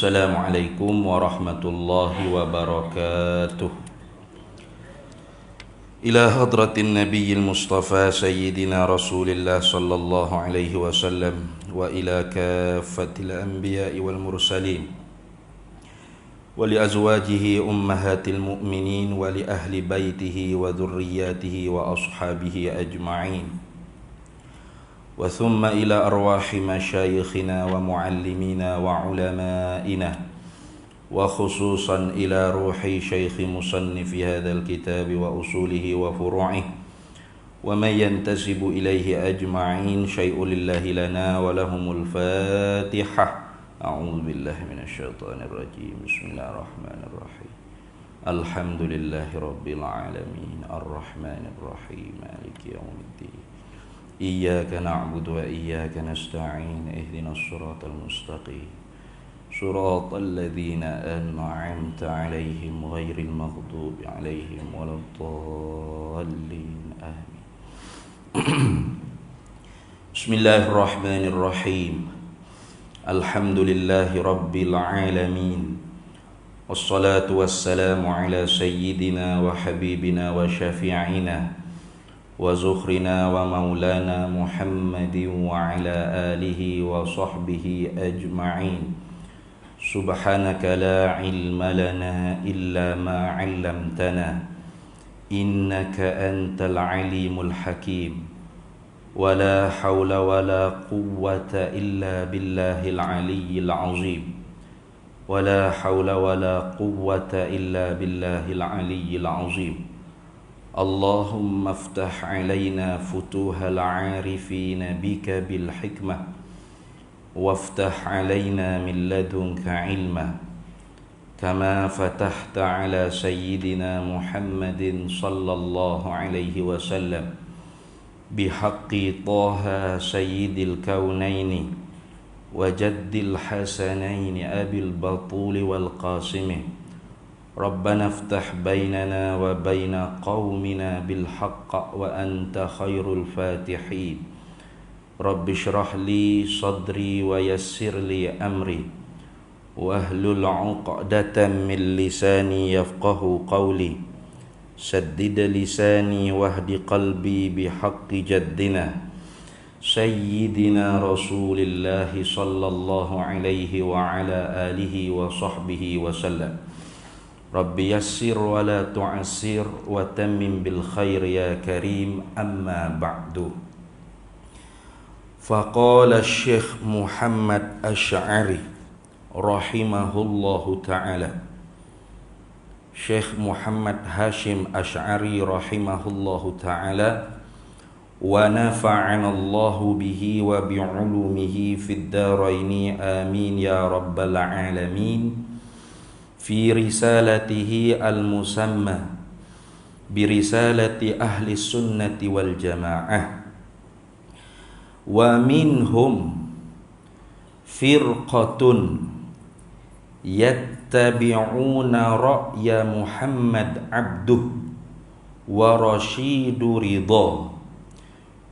Assalamualaikum warahmatullahi wabarakatuh. Ila hadratin nabiyil mustafa sayyidina rasulillah sallallahu alaihi wasallam wa ila kaffatil anbiya'i wal mursalin wa li azwajihi ummahatil mu'minin wa li ahli baitihi wa dhurriyyatihi wa ashabihi ajma'in. Wa thumma ila arwahi masyayikhina wa muallimina wa ulama'ina wa khususan ila ruhi syaikhi musannifi hadzal kitab wa usulihi wa furu'ih wa man yantasibu ilaihi ajma'in syai'un lillahi lana wa lahumul fatihah. A'udzu billahi minasy syaithanir rajim. Bismillahirrahmanirrahim. Alhamdulillahi rabbil alamin arrahmanir rahim maliki yaumiddin. Iyyaka na'budu wa iyyaka nasta'in ihdinas siratal mustaqim siratal ladzina an'amta 'alaihim ghairil maghdubi 'alaihim waladdallin amin. Bismillahirrahmanirrahim. Alhamdulillahi rabbil alamin. Wassalatu wassalamu ala sayyidina wa habibina wa syafi'ina wa zukhrina wa maulana Muhammadin wa ala alihi wa sahbihi ajma'in. Subhanaka la ilma lana illa ma 'allamtana innaka antal alimul hakim. Wa la hawla wa la quwwata illa billahil aliyyil azim. Wa la hawla wa la quwwata illa billahil aliyyil azim. Allahumma aftah alaina futuhal arifina bika bil hikmah waftah alaina min ladunka ilma kama fatahta ala sayyidina Muhammadin sallallahu alaihi wasallam bihaqqi Taha sayyidil kaunaini wa jaddil hasanaini abil batuli wal qasimi. Rabbana aftah bainana wa baina qaumina bil haqq wa anta khairul fatihin. Rabbi shrah li sadri wa yassir li amri wahlul 'uqdatam min lisani yafqahu qawli. Saddid lisani wahdi qalbi bihaqqi jaddina sayyidina Rasulillah sallallahu alaihi wa ala alihi wa sahbihi wa sallam. Rabbi yassir wa la tu'assir wa tammim bil khair ya karim, amma ba'du. Faqala Syekh Muhammad Asy'ari rahimahullahu ta'ala. Syekh Muhammad Hashim Asy'ari rahimahullahu ta'ala wa nafa'ana Allahu bihi wa bi'ulumihi fid dharaini amin ya rabbal alamin. Fi risalatihi al-musamma birisalati ahli sunnati wal jamaah. Wa minhum firqatun yattabi'una ra'ya Muhammad abduh wa rashidu ridha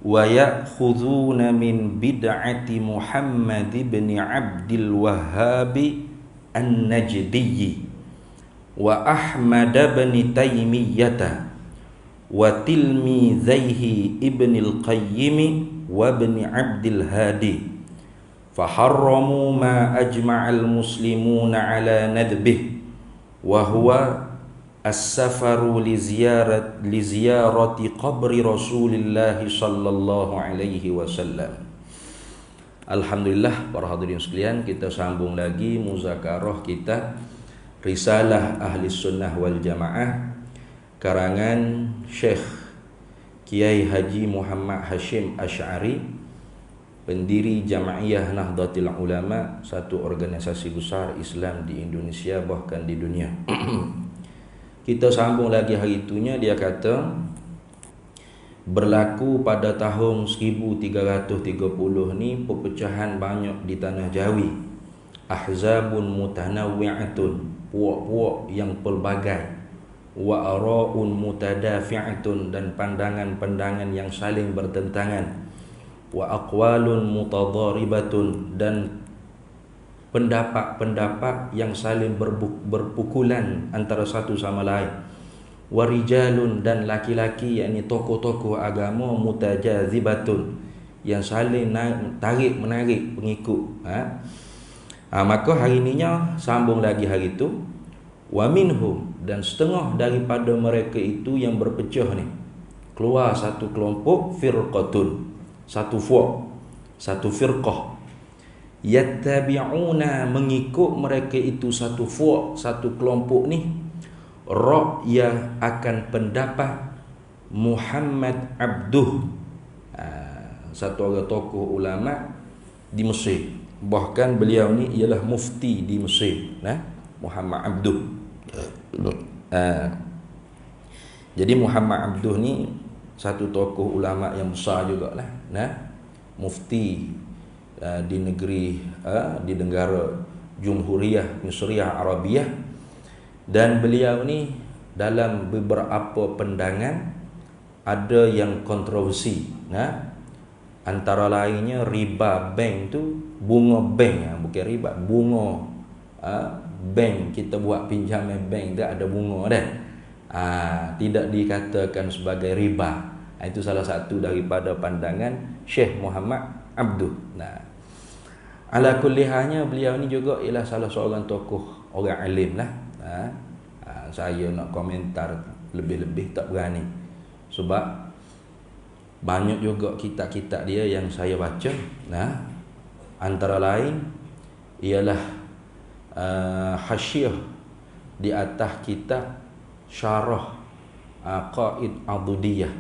wa ya'khudhuna min bid'ati Muhammad ibn Abdil Wahhabi An-Najdiyyi wa Ahmad bin Taimiyyah wa tilmizaihi Ibn al-Qayyim wa Ibn Abdil Hadi faharramu ma ajma'al muslimuna ala nadbih wa huwa as-safaru li ziyarati qabri Rasulillah sallallahu alaihi wasallam. Alhamdulillah, para hadirin sekalian, kita sambung lagi muzakarah kita Risalah Ahli Sunnah wal Jamaah karangan Syekh Kiai Haji Muhammad Hashim Asy'ari, pendiri Jam'iyah Nahdlatul Ulama, satu organisasi besar Islam di Indonesia bahkan di dunia. Kita sambung lagi hari itunya, dia kata berlaku pada tahun 1330 ni perpecahan banyak di tanah Jawi. Ahzabun mutanawwi'atun, puak-puak yang pelbagai. Wa ara'un mutadafi'atun, dan pandangan-pandangan yang saling bertentangan. Wa aqwalun mutadharibatun, dan pendapat-pendapat yang saling berpukulan antara satu sama lain. Warijalun, dan laki-laki, yakni tokoh-tokoh agama, mutajazibatun, yang saling tarik menarik pengikut. Maka hari ininya sambung lagi hari itu, wa minhum, dan setengah daripada mereka itu yang berpecah ni, keluar satu kelompok, firqatun, satu firqah, yattabi'una, mengikut mereka itu satu kelompok ni, ra'ya, akan pendapat Muhammad Abduh, satu orang tokoh ulama di Mesir. Bahkan beliau ni ialah mufti di Mesir, Muhammad Abduh. Jadi Muhammad Abduh ni satu tokoh ulama yang besar jugalah, mufti di negeri, di negara Jumhuriyah Misriyah Arabiyah. Dan beliau ni dalam beberapa pandangan ada yang kontroversi. Antara lainnya riba bank tu, bunga bank, bukan riba, bunga bank, kita buat pinjaman bank tu ada bunga dah. Tidak dikatakan sebagai riba. Itu salah satu daripada pandangan Syekh Muhammad Abduh. Ala kulli halnya beliau ni juga ialah salah seorang tokoh orang alim lah. Saya nak komentar lebih-lebih tak berani, sebab banyak juga kitab-kitab dia yang saya baca. Antara lain ialah hasyiah di atas kitab Syarah Aqaid Adudiyah.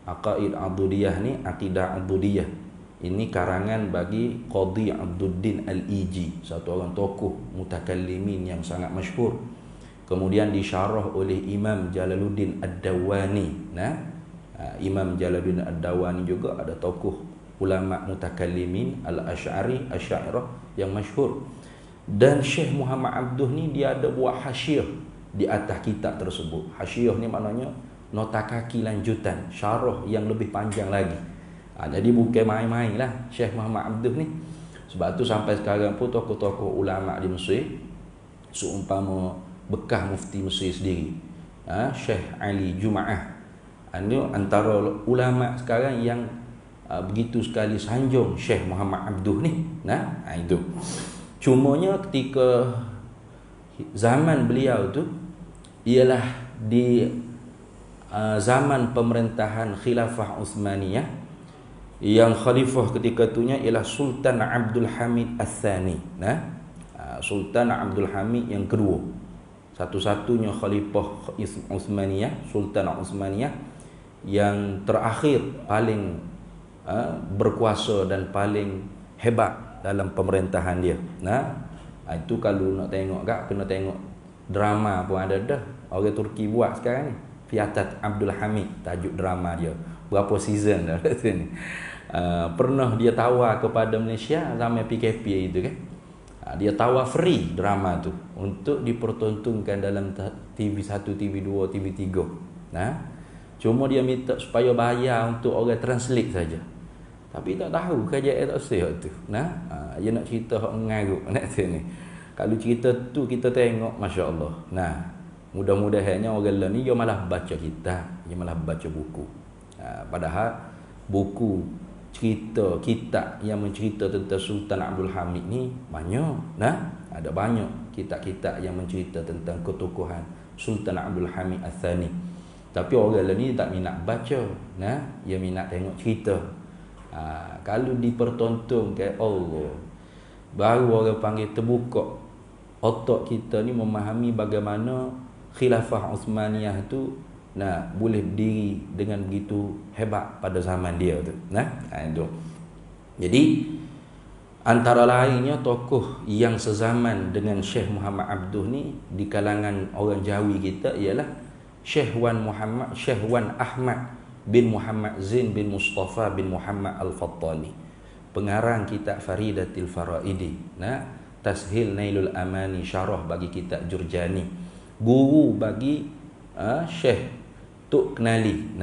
Aqaid Adudiyah ni, Aqidah Adudiyah, ini karangan bagi Qadhi Abduddin Al-Iji, satu orang tokoh mutakallimin yang sangat masyhur. Kemudian disyarah oleh Imam Jalaluddin Ad-Dawani. Imam Jalaluddin Ad-Dawani juga ada tokoh ulama mutakallimin Al-Asy'ari, Asy'ariyah yang masyhur. Dan Syekh Muhammad Abduh ni dia ada buat hasyiah di atas kitab tersebut. Hasyiah ni maknanya nota kaki lanjutan, syarah yang lebih panjang lagi. Jadi bukan main-main lah Syekh Muhammad Abduh ni. Sebab tu sampai sekarang pun tokoh-tokoh ulama di Mesir, seumpama bekas mufti Mesir sendiri, Syekh Ali Jum'ah, ini antara ulama sekarang yang begitu sekali sanjung Syekh Muhammad Abduh ni. Itu cumanya ketika zaman beliau tu ialah di zaman pemerintahan Khilafah Uthmaniyah, yang khalifah ketika itunya ialah Sultan Abdul Hamid Al-Thani. Sultan Abdul Hamid yang kedua, satu-satunya khalifah Uthmaniyah, Sultan Uthmaniyah yang terakhir, paling berkuasa dan paling hebat dalam pemerintahan dia. Itu kalau nak tengok kena tengok drama pun ada dah. Orang Turki buat sekarang ni, Fiatat Abdul Hamid, tajuk drama dia. Berapa season dah sini. Pernah dia tawar kepada Malaysia zaman PKP itu kan. Dia tawar free drama tu untuk dipertontonkan dalam TV1, TV2, TV3. Cuma dia minta supaya bayar untuk orang translate saja. Tapi tak tahu kerajaan tak sihat tu. Dia nak cerita hak mengarut nak sini. Kalau cerita tu kita tengok, masya-Allah. Mudah-mudahannya orang lain ni dia malah baca kitab, dia malah baca buku. Padahal buku cerita kitab yang mencerita tentang Sultan Abdul Hamid ni banyak. Ada banyak kitab-kitab yang mencerita tentang ketokohan Sultan Abdul Hamid Al-Thani. Tapi orang lain ni tak minat baca, dia minat tengok cerita. Kalau dipertontonkan, Allah, baru orang panggil terbuka otak kita ni memahami bagaimana Khilafah Uthmaniyah tu boleh berdiri dengan begitu hebat pada zaman dia tu. Itu. Jadi antara lainnya tokoh yang sezaman dengan Syekh Muhammad Abduh ni di kalangan orang Jawi kita ialah Syekh Wan Ahmad bin Muhammad Zain bin Mustafa bin Muhammad Al-Fattani, pengarang kitab Faridatil Faraidi, Tashil Nailul Amani, syarah bagi kitab Jurjani, guru bagi Syekh Tok Kenali,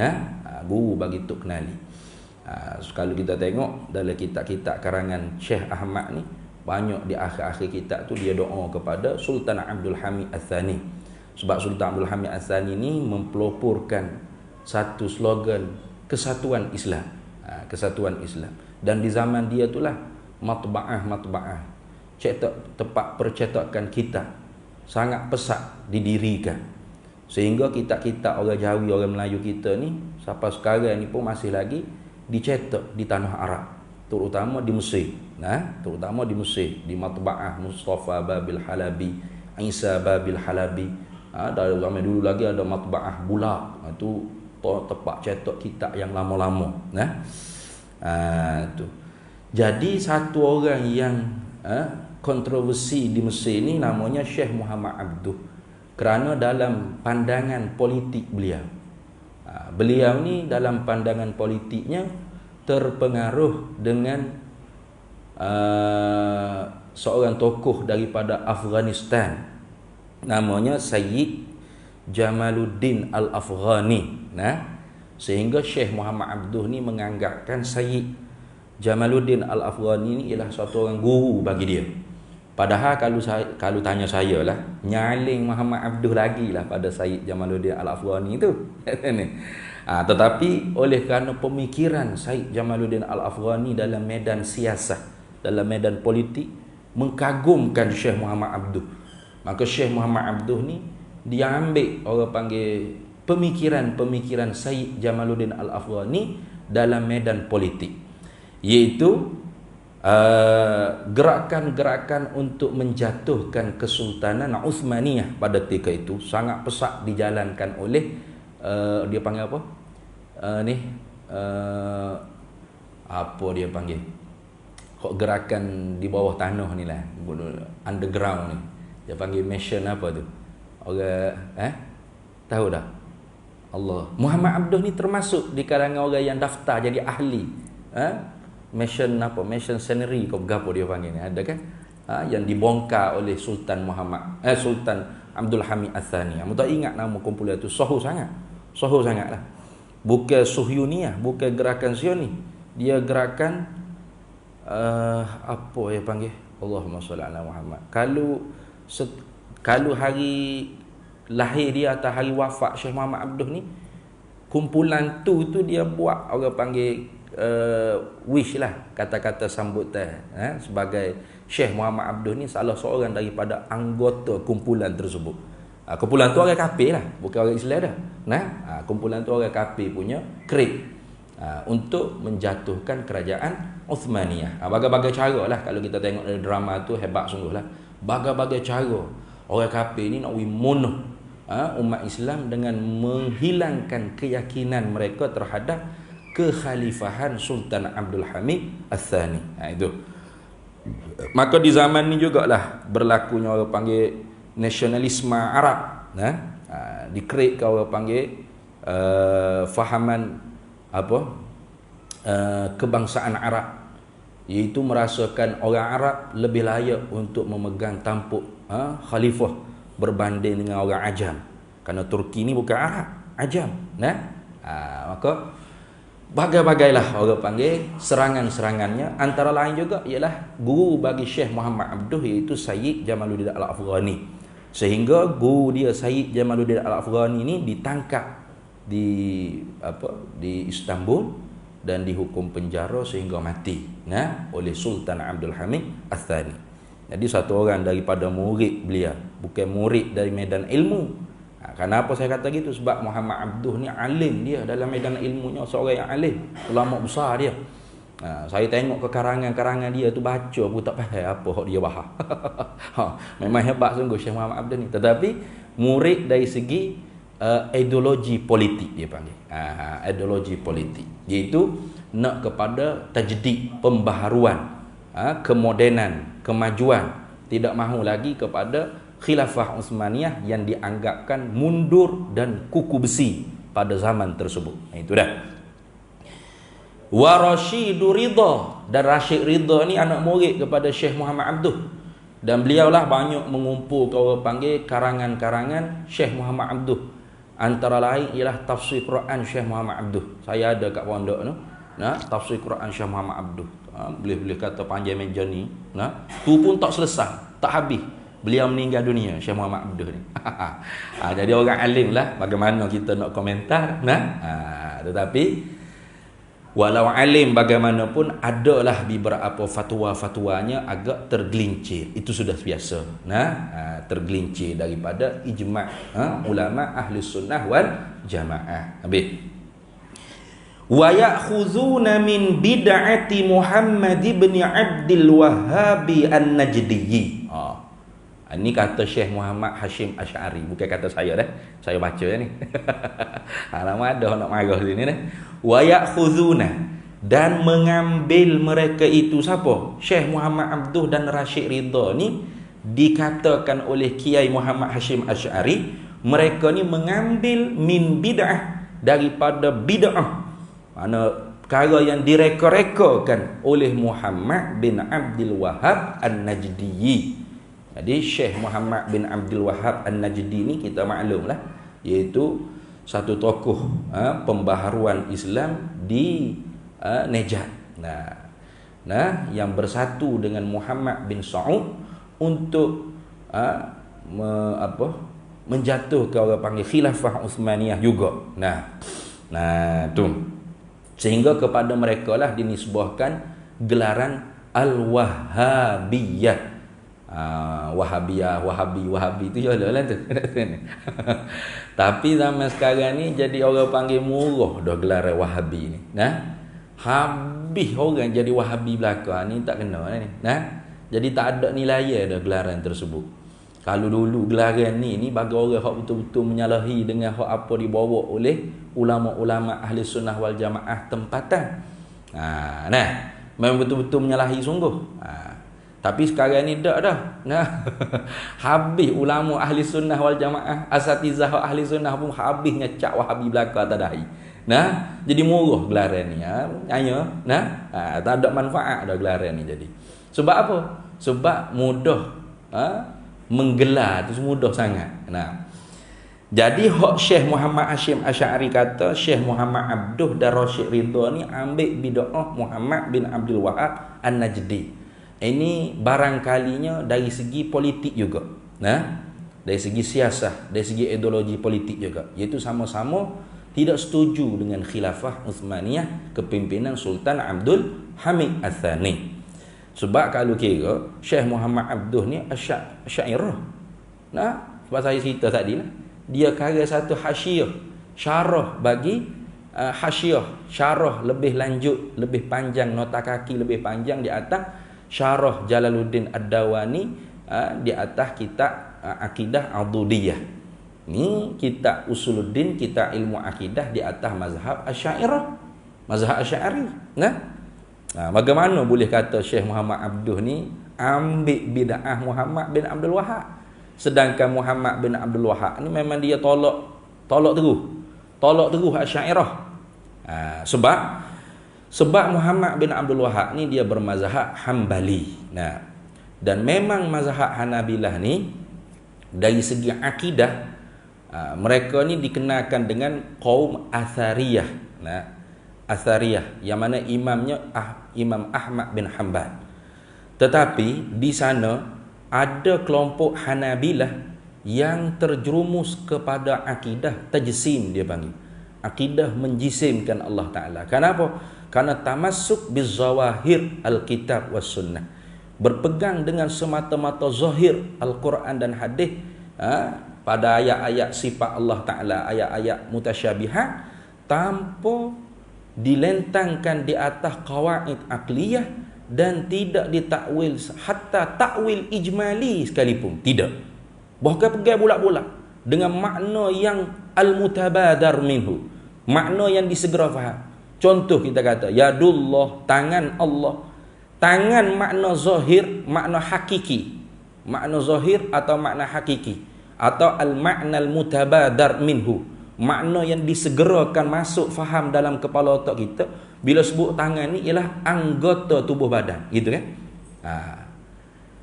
guru bagi Tok Kenali. Kalau kita tengok dalam kitab-kitab karangan Syekh Ahmad ni, banyak di akhir-akhir kitab tu dia doa kepada Sultan Abdul Hamid Ats-Tsani. Sebab Sultan Abdul Hamid Ats-Tsani ni mempeloporkan satu slogan kesatuan Islam. Kesatuan Islam. Dan di zaman dia itulah matba'ah cetak tempat percetakan kitab sangat pesat didirikan. Sehingga kitab-kitab orang Jawi, orang Melayu kita ni sampai sekarang ni pun masih lagi dicetak di tanah Arab, terutama di Mesir. Terutama di Mesir, di matba'ah Mustafa Babil Halabi, Isa Babil Halabi. Dari zaman dulu lagi ada matba'ah Bulaq. Itu tempat cetak kitab yang lama-lama. Tu. Jadi satu orang yang kontroversi di Mesir ni namanya Syekh Muhammad Abduh. Kerana dalam pandangan politik beliau, beliau ni dalam pandangan politiknya terpengaruh dengan seorang tokoh daripada Afghanistan namanya Sayyid Jamaluddin Al-Afghani. Sehingga Syekh Muhammad Abduh ni menganggapkan Sayyid Jamaluddin Al-Afghani ni ialah satu orang guru bagi dia. Padahal kalau tanya saya lah, nyaling Muhammad Abduh lagi lah pada Sayyid Jamaluddin Al-Afghani tu. Tetapi oleh kerana pemikiran Sayyid Jamaluddin Al-Afghani dalam medan siasat, dalam medan politik, mengagumkan Syekh Muhammad Abduh, maka Syekh Muhammad Abduh ni dia ambil orang panggil pemikiran-pemikiran Sayyid Jamaluddin Al-Afghani dalam medan politik, iaitu gerakan-gerakan untuk menjatuhkan Kesultanan Uthmaniyah pada ketika itu sangat pesat dijalankan oleh dia panggil apa? Apa dia panggil? Gerakan di bawah tanah ni lah, underground ni. Dia panggil mission apa tu? Orang tahu tak? Allah. Muhammad Abduh ni termasuk di kalangan orang yang daftar jadi ahli. Mission apa? Mission scenery ke apa dia panggil ni? Ada kan? Yang dibongkar oleh Sultan Sultan Abdul Hamid Ats-Tsani. Kamu tak ingat nama kumpulan itu? Sohu sangatlah. Bukan Suhyuniyah, bukan gerakan Zioni. Dia gerakan apa dia panggil? Allahumma salli ala Muhammad. Kalau hari lahir dia atau hari wafat Syekh Muhammad Abduh ni, kumpulan tu dia buat orang panggil wish lah, kata-kata sambutan sebagai Syekh Muhammad Abduh ni salah seorang daripada anggota kumpulan tersebut. Kumpulan tu orang kafir lah, bukan orang Islam dah. Kumpulan tu orang kafir punya krik untuk menjatuhkan kerajaan Uthmaniyah. Bagai-bagai cara lah, kalau kita tengok dari drama tu hebat sungguh lah. Bagai-bagai cara orang kafir ni nak bunuh umat Islam dengan menghilangkan keyakinan mereka terhadap kekhalifahan Sultan Abdul Hamid Ats-Tsani. Itu. Maka di zaman ni jugalah berlakunya orang panggil nasionalisme Arab. Dikreatkan orang panggil fahaman apa? Kebangsaan Arab, iaitu merasakan orang Arab lebih layak untuk memegang tampuk khalifah berbanding dengan orang Ajam. Kerana Turki ni bukan Arab, Ajam. Maka bagai-bagailah orang panggil serangan-serangannya. Antara lain juga ialah guru bagi Syekh Muhammad Abduh, iaitu Sayyid Jamaluddin Al-Afghani. Sehingga guru dia Sayyid Jamaluddin Al-Afghani ni ditangkap di Istanbul dan dihukum penjara sehingga mati oleh Sultan Abdul Hamid Ats-Tsani. Jadi satu orang daripada murid beliau, bukan murid dari medan ilmu. Kenapa saya kata gitu? Sebab Muhammad Abduh ni alim dia dalam medan ilmunya, seorang yang alim, ulama besar dia. Saya tengok ke karangan-karangan dia tu, baca pun tak faham apa dia bahas. Memang hebat sungguh Syekh Muhammad Abduh ni. Tetapi murid dari segi ideologi politik dia panggil. Ideologi politik, iaitu nak kepada tajdid, pembaharuan, kemodenan, kemajuan. Tidak mahu lagi kepada Khilafah Uthmaniyah yang dianggapkan mundur dan kuku besi pada zaman tersebut. Itu dah. Wa Rashidu Ridha, dan Rashid Ridha ni anak murid kepada Syekh Muhammad Abduh, dan beliaulah banyak mengumpulkan orang panggil karangan-karangan Syekh Muhammad Abduh. Antara lain ialah tafsir Quran Syekh Muhammad Abduh. Saya ada kat pondok tu, tafsir Quran Syekh Muhammad Abduh. boleh kata panjang meja ni, tu pun tak selesai, tak habis. Beliau meninggal dunia, Syekh Muhammad Abduh ni. Jadi orang alim lah, bagaimana kita nak komentar, tetapi walau alim bagaimanapun, adalah beberapa fatwa-fatwanya agak tergelincir. Itu sudah biasa. Tergelincir daripada ijma' ulama ahli sunnah wal jamaah. Habis. Wa ya'khuzuna min bid'ati Muhammad ibn Abdul Wahhab an-Najdi. Ini kata Syekh Muhammad Hashim Asy'ari, bukan kata saya dah. Saya baca ni. Lama ada nak marah sini dah. Wa ya'khuzuna, dan mengambil mereka itu siapa? Syekh Muhammad Abduh dan Rashid Ridha ni dikatakan oleh Kiai Muhammad Hashim Asy'ari, mereka ni mengambil min bid'ah, daripada bid'ah. Mana perkara yang direka-rekakan oleh Muhammad bin Abdul Wahhab An-Najdi. Jadi Syekh Muhammad bin Abdul Wahhab An-Najdi ni kita maklumlah, iaitu satu tokoh pembaharuan Islam di Najd. Yang bersatu dengan Muhammad bin Saud untuk menjatuhkan, orang panggil khilafah Uthmaniyah juga. Tu. Sehingga kepada mereka lah dinisbahkan gelaran Al-Wahhabiyah. Wahabi tu je lah tu. Tapi zaman sekarang ni jadi orang panggil murah dah gelaran Wahabi ni. Habis orang jadi Wahabi belaka ni, tak kena ni. Jadi tak ada nilai dah gelaran tersebut. Kalau dulu gelaran ni bagi orang hak betul-betul menyalahi dengan hak apa dibawa oleh ulama-ulama ahli sunnah wal jamaah tempatan. Memang betul-betul menyalahi sungguh. Tapi sekarang ni tak dah. Habis ulama ahli sunnah wal jamaah, asatizah ahli sunnah pun habis ngecak Wahabi belaka tak dahi. Jadi murah gelaran ni. Tak ada manfaat dah gelaran ni jadi. Sebab apa? Sebab mudah menggelar tu, mudah sangat. Jadi hak Syekh Muhammad Hashim Asy'ari kata Syekh Muhammad Abduh dan Rashid Ridha ni ambil bid'ah Muhammad bin Abdul Wahhab An-Najdi. Ini barangkalinya dari segi politik juga. Dari segi siasah, dari segi ideologi politik juga. Iaitu sama-sama tidak setuju dengan khilafah Uthmaniyah kepimpinan Sultan Abdul Hamid Ats-Tsani. Sebab kalau kira Syekh Muhammad Abduh ni Asy'ariyah. Sebab saya cerita tadi lah. Dia karya satu hasyiah, syarah bagi hasyiah, syarah lebih lanjut, lebih panjang, nota kaki lebih panjang di atas syarah Jalaluddin Ad-Dawani di atas kitab Akidah Adudiyah. Ni kitab Usuluddin, kitab ilmu akidah di atas mazhab Asy'ariyah, mazhab Asy'ari. Bagaimana boleh kata Syekh Muhammad Abduh ni ambil bid'ah Muhammad bin Abdul Wahhab, sedangkan Muhammad bin Abdul Wahhab ni memang dia tolak terus Asy'ariyah. Sebab Muhammad bin Abdul Wahhab ni dia bermazhab Hambali. Dan memang mazhab Hanabilah ni dari segi akidah mereka ni dikenalkan dengan kaum Athariyah. Athariyah yang mana imamnya Imam Ahmad bin Hanbal. Tetapi di sana ada kelompok Hanabilah yang terjerumus kepada akidah tajsim, dia panggil. Akidah menjisimkan Allah Ta'ala. Kenapa? Karena tamassuk bizawahir al-kitab was sunnah. Berpegang dengan semata-mata zahir Al-Quran dan hadis pada ayat-ayat sifat Allah Ta'ala, ayat-ayat mutasyabihat, tanpa dilentangkan di atas qawaid aqliyah dan tidak ditakwil, hatta takwil ijmali sekalipun tidak. Bahkan pegang bulat-bulat dengan makna yang al-mutabadar minhu, makna yang disegera faham. Contoh kita kata yadullah, tangan Allah. Tangan makna zahir, makna hakiki. Makna zahir atau makna hakiki, atau al-makna al-mutabadar minhu, makna yang disegerakan masuk faham dalam kepala otak kita bila sebut tangan ni ialah anggota tubuh badan, gitu kan?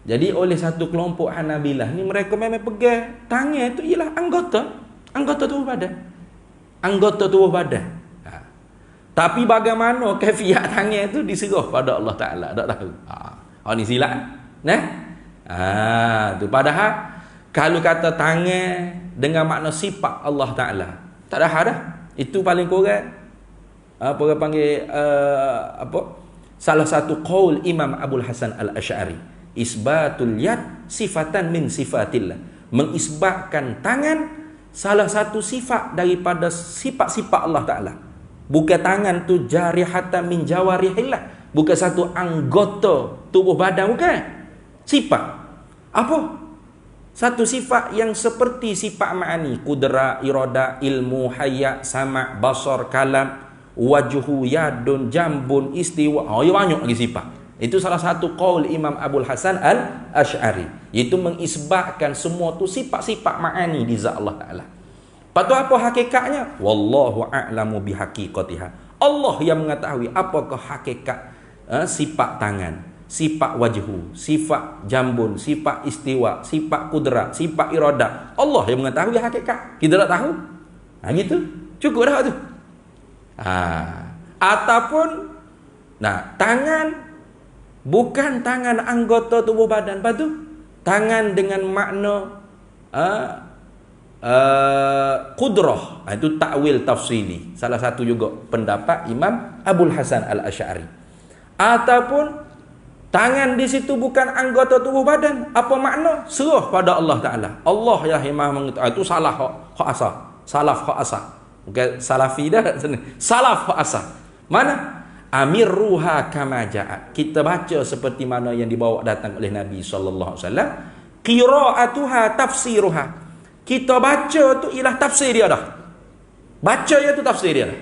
Jadi oleh satu kelompok Hanabilah ni, mereka memang pegang tangan itu ialah anggota tubuh badan. Anggota tubuh badan. Tapi bagaimana kaifiat tangan itu diserah pada Allah Taala, tak tahu. Ni silap. Nah. Tu padahal kalau kata tangan dengan makna sifat Allah Taala, tak ada dah. Itu paling kurang apa orang panggil salah satu qaul Imam Abul Hasan Al-Asy'ari, isbatul yad sifatan min sifatillah, mengisbatkan tangan salah satu sifat daripada sifat-sifat Allah Taala. Bukan tangan tu jarihatan min jawarihillah, bukan satu anggota tubuh badan, bukan. Sifat apa? Satu sifat yang seperti sifat ma'ani, kudrat, iradah, ilmu, hayat, sama', basar, kalam, wajhu, yadun, jambun, istiwa. Ya banyak lagi sifat. Itu salah satu qaul Imam Abul Hasan Al-Asy'ari, iaitu mengisbatkan semua tu sifat-sifat ma'ani di zat Allah Taala. Lepas tu apa hakikatnya? Wallahu a'lamu bihaqiqatiha. Allah yang mengetahui apakah hakikat sifat tangan, sifat wajhu, sifat jambun, sifat istiwa, sifat kudrat, sifat iradah. Allah yang mengetahui hakikat. Kita tak tahu. Gitu. Cukup dah tu. Ataupun tangan bukan tangan anggota tubuh badan. Lepas tu tangan dengan makna qudrah. Itu takwil tafsili. Salah satu juga pendapat Imam Abul Hasan Al-Asy'ari. Ataupun tangan di situ bukan anggota tubuh badan. Apa makna? Serah pada Allah Taala. Allah yang Maha mengetahui. Itu salah hak asal. Salaf hak asal. Bukan salafi dah sana. Salaf hak asal. Mana? Amirruha kama ja'at. Kita baca seperti mana yang dibawa datang oleh Nabi sallallahu alaihi wasallam. Qira'atuha tafsiruha. Kita baca tu ialah tafsir dia dah. Baca dia tu tafsir dia dah.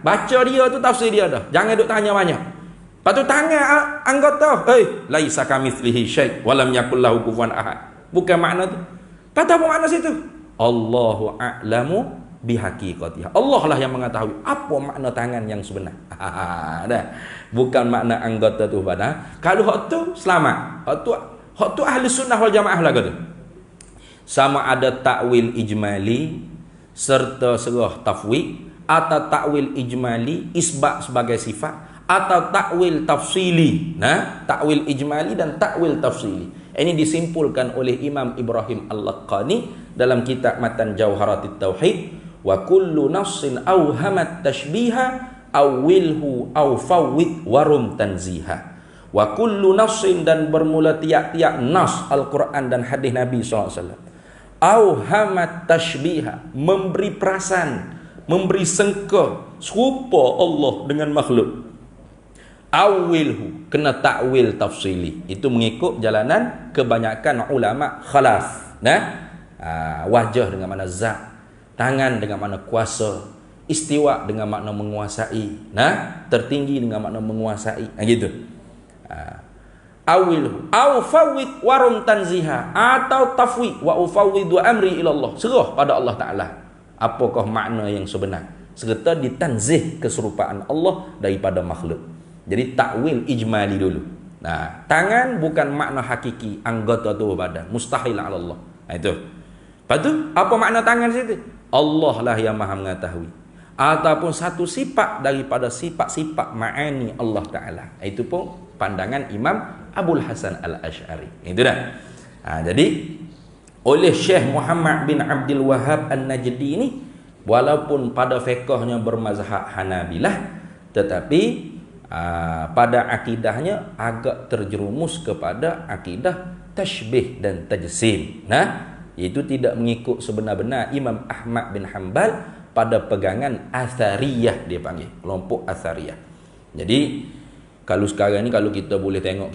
Baca dia tu tafsir dia dah. Jangan duk tanya banyak. Lepas tu tangan anggota, laisa kamitslihi syai' wa lam yakul lahu kufuwan ahad. Bukan makna tu. Lepas tu apa makna situ? Allahu a'lamu bihaqiqatiha. Allah lah yang mengetahui apa makna tangan yang sebenar. Dah. Bukan makna anggota tu badan. Kalau hak tu selamat. Hak tu ahli sunnah wal jamaah lah kata. Sama ada takwil ijmali serta serah tafwid, atau takwil ijmali isbat sebagai sifat, atau takwil tafsili. Takwil ijmali dan takwil tafsili. Ini disimpulkan oleh Imam Ibrahim Al-Laqani dalam kitab Matan Jauharatit Tauhid. Wa kullu nassin awhamat tashbiha awilhu aw fawwid warum tanziha. Wa kullu nassin, dan bermula tiap-tiap nas Al-Quran dan hadis Nabi SAW, awhamat tashbiha, memberi perasan, memberi sangka serupa Allah dengan makhluk. Awilhu, kena takwil tafsili. Itu mengikut jalanan kebanyakan ulama khalaf. Wajah dengan makna zat, tangan dengan makna kuasa, istiwa dengan makna menguasai, tertinggi dengan makna menguasai. Gitu. Awilhu aw fawwid warum tanziha, atau tafwid wa ufawwidu amri ila Allah, serah pada Allah Taala apakah makna yang sebenar, serta ditanzih keserupaan Allah daripada makhluk. Jadi takwil ijmali dulu. Tangan bukan makna hakiki anggota tubuh badan, mustahil ala Allah. Itu. Lepas tu apa makna tangan situ? Allah lah yang Maha mengetahui. Ataupun satu sifat daripada sifat-sifat ma'ani Allah Taala. Itu pun pandangan Imam Abul Hasan Al-Asy'ari. Itu dah. Jadi oleh Syekh Muhammad bin Abdul Wahhab An-Najdi ini, walaupun pada fiqhnya bermazhab Hanabilah, tetapi pada akidahnya agak terjerumus kepada akidah tashbih dan tajsim. Itu tidak mengikut sebenar-benar Imam Ahmad bin Hanbal pada pegangan Athariyah, dia panggil kelompok Athariyah. Jadi kalau sekarang ni, kalau kita boleh tengok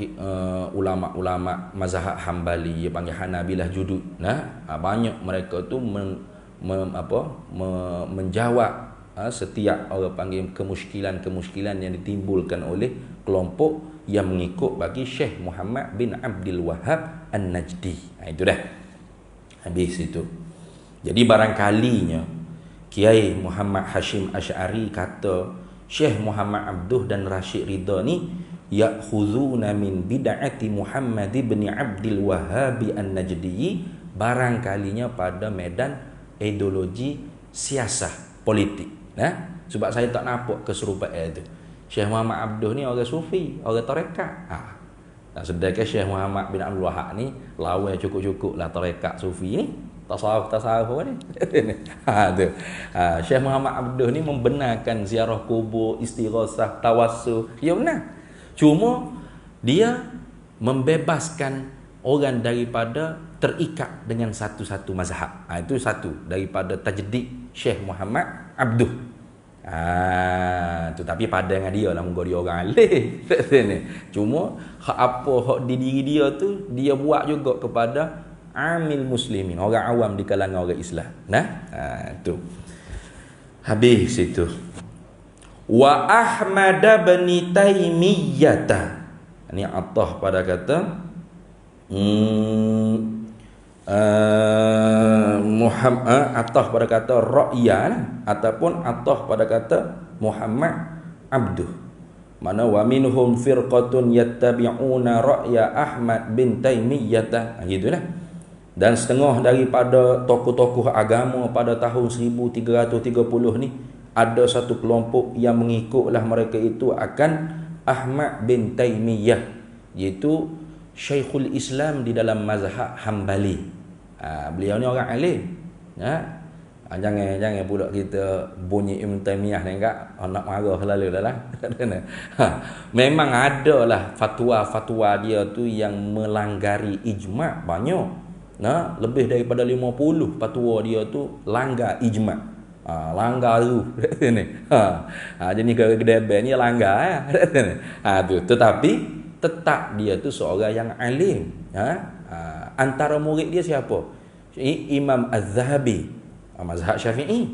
ulama-ulama mazhab Hambali, dia panggil Hanabilah judud, banyak mereka tu menjawab setiap orang panggil kemusykilan yang ditimbulkan oleh kelompok yang mengikut bagi Syekh Muhammad bin Abdul Wahhab An-Najdi. Itu dah. Habis itu. Jadi barangkalinya Kiai Muhammad Hashim Asy'ari kata Syekh Muhammad Abduh dan Rashid Ridha ni ya'khuduna min bid'ati Muhammad bin Abdul Wahhab An-Najdi, barangkalinya pada medan ideologi siasah politik. Nah, sebab saya tak nampak keserupaan itu. Syekh Muhammad Abduh ni orang sufi, orang tarekat. Sedangkan Syekh Muhammad bin Abdul Wahab ni lawan cukup-cukup lah tarekat sufi ni. Tasawuf ni. Tu. Syekh Muhammad Abduh ni membenarkan ziarah kubur, istighasah, tawassul. Ya benar. Cuma dia membebaskan orang daripada terikat dengan satu-satu mazhab. Itu satu daripada tajdid Syekh Muhammad Abduh. Tu tapi pada dengan dia lah muka dia orang alim. Cuma apa hak di diri dia tu dia buat juga kepada amil muslimin, orang awam di kalangan orang Islam. Tu. Habis situ. Wa Ahmad bin Taimiyah. Ini Athah pada kata Muhammad, Athah pada kata Ra'yan ataupun Athah pada kata Muhammad Abduh. Mana wa minhum firqatun yattabi'una ra'ya Ahmad bin Taimiyah. Gitulah. Dan setengah daripada tokoh-tokoh agama pada tahun 1330 ni ada satu kelompok yang mengikutlah mereka itu akan Ahmad bin Taimiyah, iaitu Syekhul Islam di dalam mazhab Hambali. Beliau ni orang alim. Jangan pula kita bunyi Ibn Taimiyah ni enggak nak marah selalu dah lah. Memang adalah fatwa-fatwa dia tu yang melanggari ijma' banyak. Lebih daripada 50 fatwa dia tu langgar ijma'. Langgar tu. Jadi kedai ni langgar tu. Tetapi tetap dia tu seorang yang alim. Antara murid dia siapa? Imam Az-Zahabi, mazhab Syafi'i.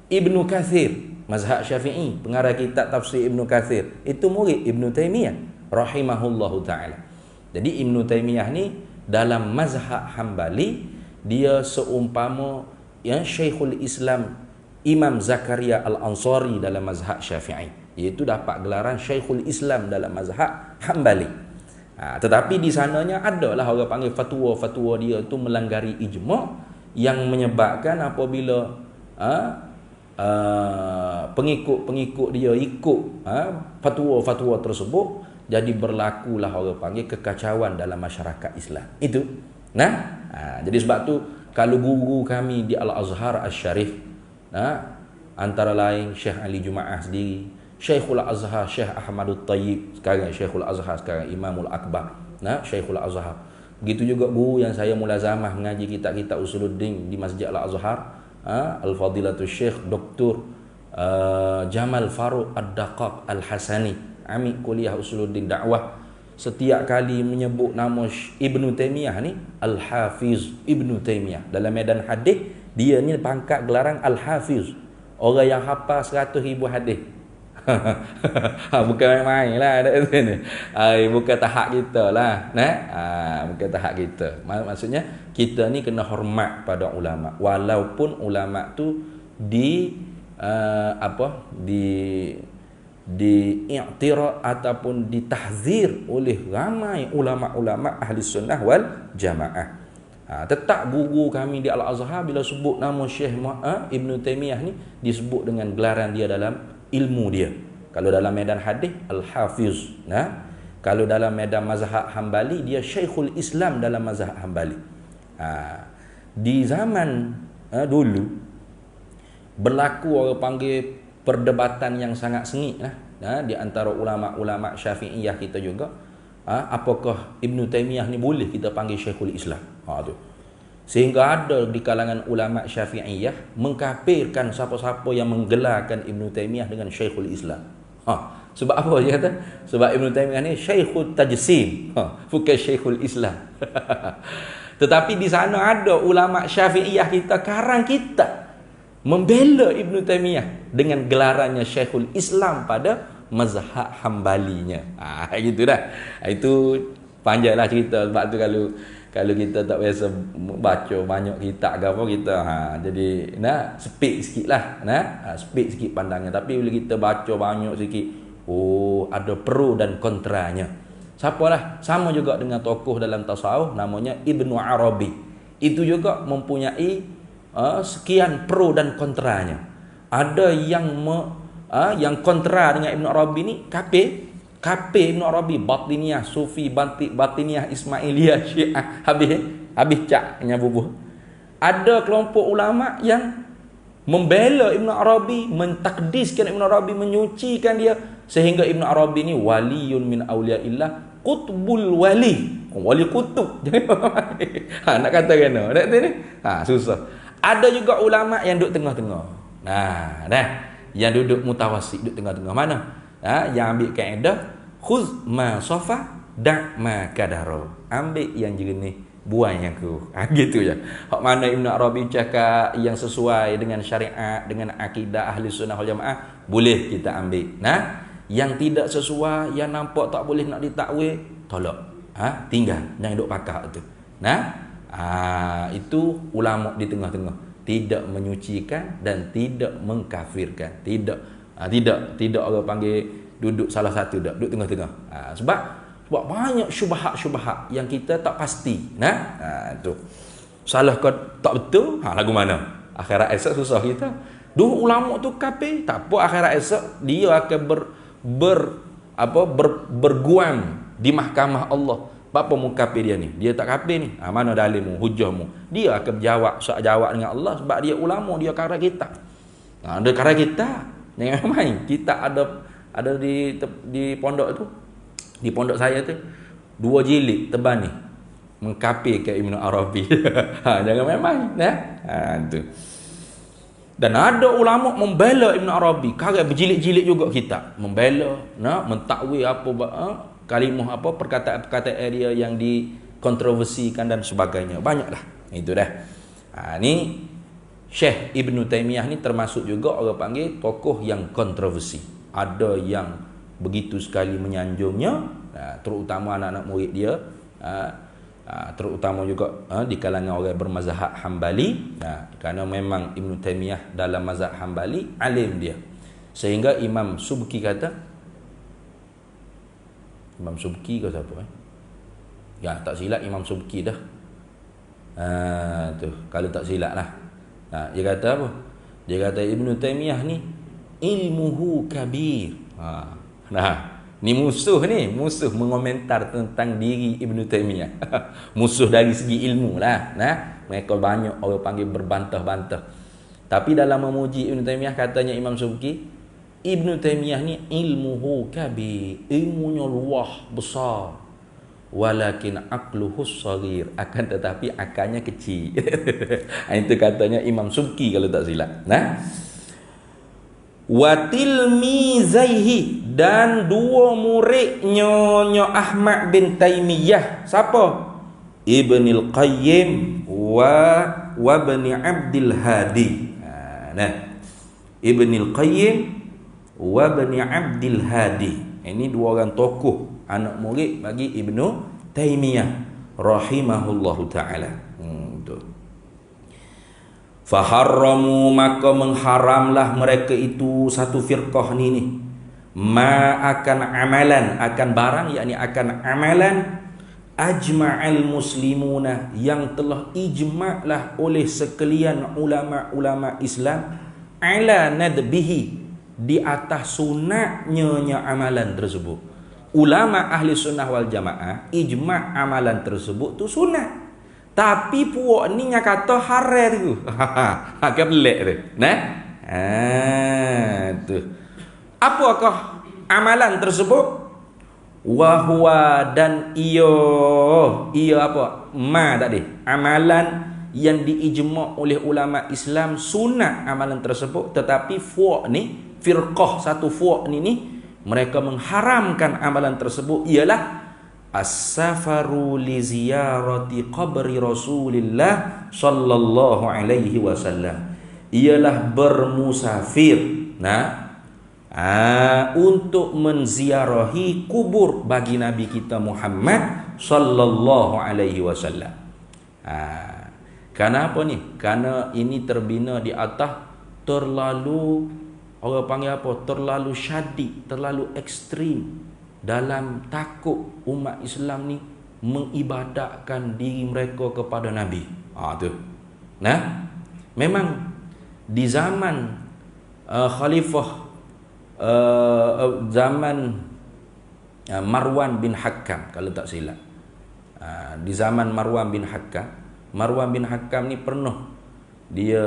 Ibnu Katsir, mazhab Syafi'i, pengarang kitab tafsir Ibnu Katsir, itu murid Ibnu Taimiyah rahimahullahu taala. Jadi Ibnu Taimiyah ni dalam mazhab Hambali dia seumpama yang Syekhul Islam Imam Zakaria Al-Ansari dalam mazhab Syafi'i, iaitu dapat gelaran Syekhul Islam dalam mazhab Hambali. Tetapi di sananya adalah orang panggil fatwa-fatwa dia tu melanggari ijma' yang menyebabkan apabila pengikut-pengikut dia ikut fatwa-fatwa tersebut, jadi berlakulah orang panggil kekacauan dalam masyarakat Islam. Itu. Jadi sebab tu kalau guru kami di Al-Azhar Asy-Syarif, antara lain Syekh Ali Jumaah sendiri, Syekhul Azhar Syekh Ahmadut Tayyib, sekarang Syekhul Azhar, sekarang Imamul Akbar, Syekhul Azhar. Begitu juga guru yang saya mulazamah mengaji kitab-kitab Usuluddin di Masjid Al-Azhar, Al-Fadilatul Syekh Dr. Jamal Faruq Ad-Daqaq Al-Hasani, amik kuliah Usuluddin Dakwah. Setiap kali menyebut nama Ibnu Taimiyah ni, Al-Hafiz Ibnu Taimiyah. Dalam medan hadis, dia ni pangkat gelaran Al-Hafiz, orang yang hafal 100,000 hadis. Bukan main-main lah. Bukan tahap kita lah. Bukan tahap kita. Maksudnya kita ni kena hormat pada ulama, walaupun ulama tu diiktira ataupun ditahzir oleh ramai ulama-ulama ahli sunnah wal jamaah. Tetap guru kami di Al-Azhar bila sebut nama Syekh Ibnu Taimiyah ni disebut dengan gelaran dia dalam ilmu dia. Kalau dalam medan hadis Al-Hafiz, kalau dalam medan mazhab Hambali dia Syekhul Islam dalam mazhab Hambali. Di zaman dulu berlaku orang panggil perdebatan yang sangat sengit di antara ulama-ulama Syafi'iyah kita juga. Apakah Ibnu Taimiyah ni boleh kita panggil Syekhul Islam? Tu. Sehingga ada di kalangan ulama Syafi'iyah mengkafirkan siapa-siapa yang menggelarkan Ibnu Taimiyah dengan Syekhul Islam. Sebab apa dia kata? Sebab Ibnu Taimiyah ni Syekhul Tajsim, bukan Syekhul Islam. Tetapi di sana ada ulama Syafi'iyah kita, karang kita membela Ibnu Taimiyah dengan gelarannya Syekhul Islam pada mazhab Hambalinya. Gitu dah. Itu panjanglah cerita. Sebab tu kalau kita tak biasa baca banyak kitab ke apa, kita jadi speed sikitlah, speed sikit pandangnya. Tapi bila kita baca banyak sikit, ada pro dan kontranya. Siapalah, sama juga dengan tokoh dalam tasawuf namanya Ibnu Arabi. Itu juga mempunyai sekian pro dan kontranya. Ada yang kontra dengan Ibn Arabi ni kafir. Kafir Ibn Arabi, Batiniyah, Sufi, Batiniyah, Ismailiyah, Syiah, habis caknya bubuh. Ada kelompok ulama yang membela Ibn Arabi, mentakdiskan Ibn Arabi, menyucikan dia, sehingga Ibn Arabi ni waliyun min awliyaillah, qutbul wali, wali kutub. Nak kata kena, nak kata ni? Susah. Ada juga ulama yang duduk tengah-tengah. Yang duduk mutawasit, duduk tengah-tengah mana? Yang ambil kaedah khuz ma safa da' ma kadara. Ambil yang jernih, buang yang keruh. Gitu je. Hak mana Ibn Arabi cakap yang sesuai dengan syariat, dengan akidah ahli sunnah wal jamaah, boleh kita ambil. Yang tidak sesuai, yang nampak tak boleh nak ditakwil, tolak. Tinggal, jangan duk pakak tu. Itu ulama di tengah-tengah, tidak menyucikan dan tidak mengkafirkan. Tidak orang panggil duduk salah satu dah, duduk tengah-tengah. Sebab banyak syubhat-syubhat yang kita tak pasti. Tu. Salah kau tak betul, lagu mana? Akhirat esok susah kita. Ulama tu kafir, tak apa, akhirat esok dia akan berguam di mahkamah Allah. Apa mu kafir dia ni? Dia tak kafir ni. Mana dalilmu, hujahmu? Dia akan jawab dengan Allah sebab dia ulama, dia kara kita. Ada kara kita. Jangan main. Kita ada di pondok tu. Di pondok saya tu 2 jilid tebal ni mengkafirkan Ibn Arabi. Jangan main-main, tu. Dan ada ulama membela Ibn Arabi, karang berjilid-jilid juga kita membela, mentakwil kalimah perkataan-perkataan dia yang dikontroversikan dan sebagainya. Banyaklah. Itu dah. Ni Syekh Ibn Taimiyah ni termasuk juga orang panggil tokoh yang kontroversi. Ada yang begitu sekali menyanjungnya, terutama anak-anak murid dia, terutama juga di kalangan orang bermazhab Hambali, kerana memang Ibn Taimiyah dalam mazhab Hambali alim dia, sehingga Imam Subki kata, Imam Subki ke siapa ya tak silap Imam Subki dah, tu kalau tak silap lah. Dia kata apa? Dia kata Ibn Taimiyah ni ilmuhu kabir. Ni musuh mengomentar tentang diri Ibn Taimiyah. Musuh dari segi ilmu lah. Mereka banyak orang panggil berbantah-bantah. Tapi dalam memuji Ibn Taimiyah, katanya Imam Subki, Ibn Taimiyah ni ilmuhu kabir, ilmunya luah besar. Walakin aqluhu saghir, akan tetapi akalnya kecil. Itu katanya Imam Subki kalau tak silap. Wa tilmizaihi, dan 2 muridnya Ahmad bin Taimiyah. Siapa? Ibnul Qayyim wa Ibn Abdul Hadi. Ibnul Qayyim wa Ibn Abdul Hadi. Ini 2 orang tokoh anak murid bagi Ibnu Taimiyah rahimahullahu taala. Faharramu, maka mengharamlah mereka itu satu firqah ni ma akan amalan, akan barang, yakni akan amalan ajma'al muslimuna, yang telah ijma'lah oleh sekalian ulama-ulama Islam, ala nadbihi, di atas sunatnya amalan tersebut. Ulama ahli sunnah wal jamaah ijma' amalan tersebut tu sunat, tapi puak ni yang kata haram tu. Agak pelik tu. Tu. Apakah amalan tersebut? Wahwa, dan ia apa? Ma tadi. Amalan yang diijma' oleh ulama Islam sunat amalan tersebut, tetapi puak ni, firqah satu puak ni mereka mengharamkan amalan tersebut, ialah as-safaru li ziyarati qabri Rasulillah sallallahu alaihi wasallam, ialah bermusafir untuk menziarahi kubur bagi Nabi kita Muhammad sallallahu alaihi wasallam. Kenapa ni? Karena ini terbina di atas terlalu, orang panggil apa? Terlalu syadid, terlalu ekstrim dalam takut umat Islam ni mengibadahkan diri mereka kepada Nabi. Tu. Memang di zaman khalifah zaman Marwan bin Hakam kalau tak silap. Di zaman Marwan bin Hakam ni pernah dia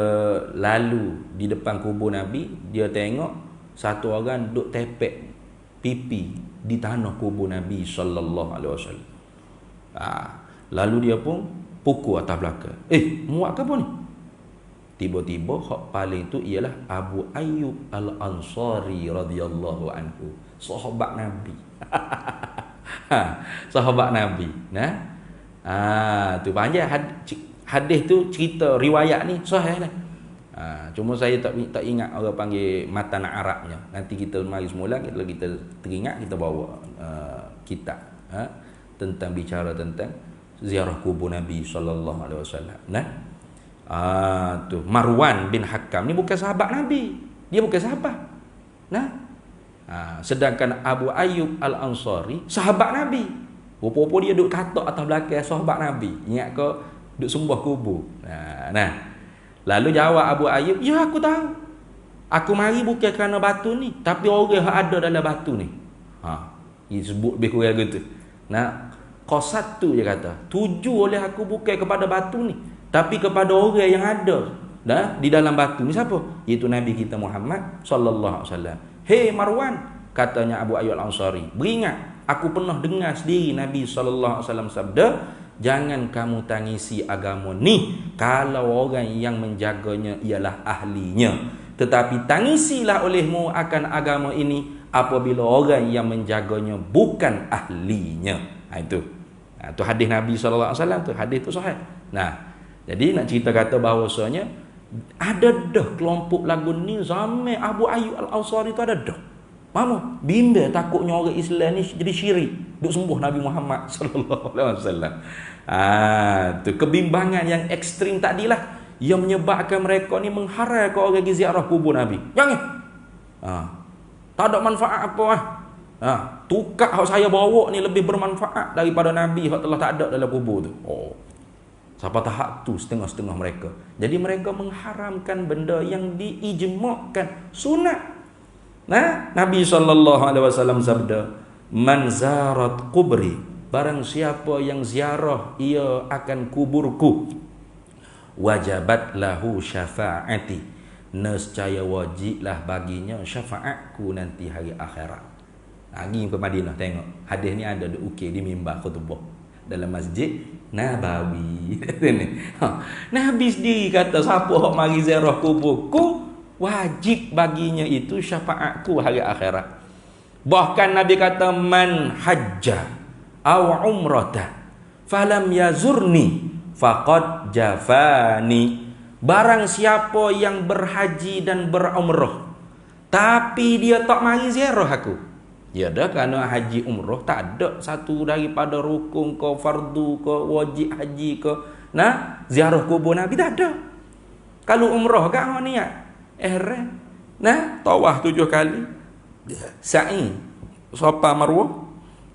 lalu di depan kubur Nabi, dia tengok satu orang duk tepek pipi di tanah kubur Nabi sallallahu alaihi wasallam. Lalu dia pun pukul atas belakang. Muat ke apa ni? Tiba-tiba hak paling tu ialah Abu Ayyub Al-Ansari radhiyallahu anhu, sahabat Nabi. Sahabat Nabi. Tu panjang hadis tu, cerita riwayat ni sahih lah. Cuma saya tak ingat orang panggil matan Arabnya. Nanti kita mari semula kita teringat, kita bawa kitab tentang bicara tentang ziarah kubur Nabi sallallahu alaihi wasallam. Tu Marwan bin Hakam ni bukan sahabat Nabi. Dia bukan sahabat. Sedangkan Abu Ayyub Al-Ansari sahabat Nabi. Rupa-rupa dia duduk katak atas belakang sahabat Nabi. Ingat ke duduk sembah kubur. Lalu jawab Abu Ayyub, "Ya, aku tahu. Aku mari bukan kerana batu ni, tapi orang yang ada dalam batu ni." Dia sebut lebih kurang gitu. Qasad tu dia kata, tuju oleh aku bukan kepada batu ni, tapi kepada orang yang ada di dalam batu ni. Siapa? Iaitu Nabi kita Muhammad sallallahu alaihi wasallam. "Hei Marwan," katanya Abu Ayyub Al-Ansari, "beringat, aku pernah dengar sendiri Nabi sallallahu alaihi wasallam sabda, jangan kamu tangisi agama ni kalau orang yang menjaganya ialah ahlinya, tetapi tangisilah olehmu akan agama ini apabila orang yang menjaganya bukan ahlinya." Itu hadis Nabi sallallahu alaihi wasallam tu, hadis tu sahih. Jadi nak cerita kata bahawasanya ada dah kelompok lagu ni zaman Abu Ayyub Al-Ansari tu ada dah. Mama bimbang takutnya orang Islam ni jadi syirik, duk sembah Nabi Muhammad sallallahu alaihi wasallam. Tu kebimbangan yang ekstrim tadilah yang menyebabkan mereka ni mengharamkan orang pergi ziarah kubur Nabi. Jangan. Tak ada manfaat apa tukar hak saya bawa ni lebih bermanfaat daripada Nabi hak telah tak ada dalam kubur tu. Siapa tahap tu setengah-setengah mereka. Jadi mereka mengharamkan benda yang diijma'kan sunat. Nabi sallallahu alaihi wasallam sabda, "Man zarat kubri," barang siapa yang ziarah ia akan kuburku, "wajabat lahu syafa'ati," nescaya wajiblah baginya syafaatku nanti hari akhirat. Pergi ke Madinah tengok. Hadis ni ada ukir di mimbar khutbah dalam Masjid Nabawi. Nabi sendiri kata siapa hok mari ziarah kuburku, wajib baginya itu syafaatku hari akhirat. Bahkan Nabi kata, "Man hajja aw umrata falam yazurni faqad jafani." Barang siapa yang berhaji dan berumrah tapi dia tak mari ziarah aku, ya dah, kerana haji umrah tak ada satu daripada rukun ke fardu ke wajib haji ke ziarah kubur Nabi tak ada. Kalau umrah kan awak niat ihram, tawaf 7 kali, sa'i Safa Marwah,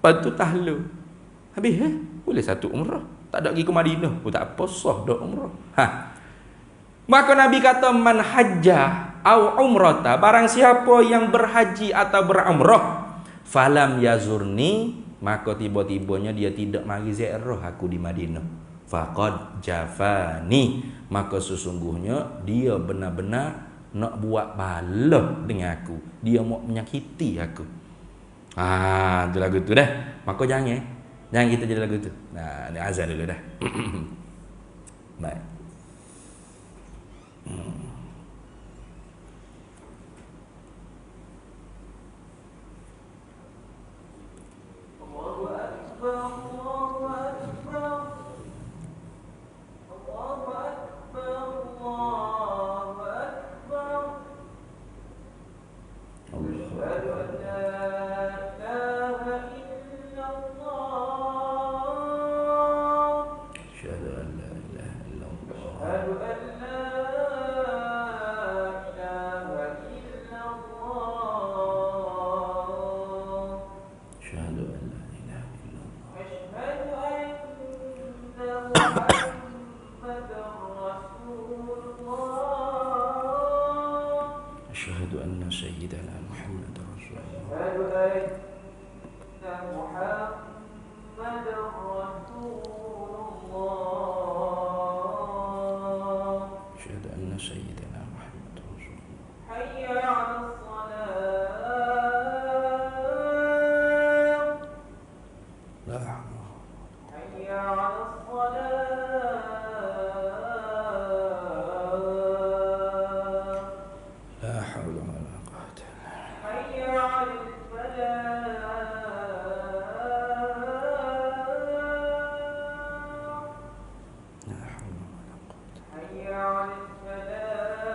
lepas tu tahlul, habis boleh satu umrah. Tak ada pergi ke Madinah pun tak apa, sah dah umrah. Maka Nabi kata, "Man hajja au umrata," barang siapa yang berhaji atau berumrah, falam yazurni, maka tiba-tibanya dia tidak mari ziarah aku di Madinah, faqad jafani, maka sesungguhnya dia benar-benar nak buat bala dengan aku, dia mau menyakiti aku. Itu lagu tu dah. Maka jangan kita jadi lagu tu. Ni azan dulu dah. Baik. أشهد أن سيدنا محمد رسول الله. أشهد أن محمدا رسول الله. أشهد أن سيدنا محمد رسول الله. حي على الصلاة. لا حول. حي على الصلاة. لا حول ولا قوة إلا بالله. حي على الفلاح. لا حول ولا قوة. حي على الفلاح.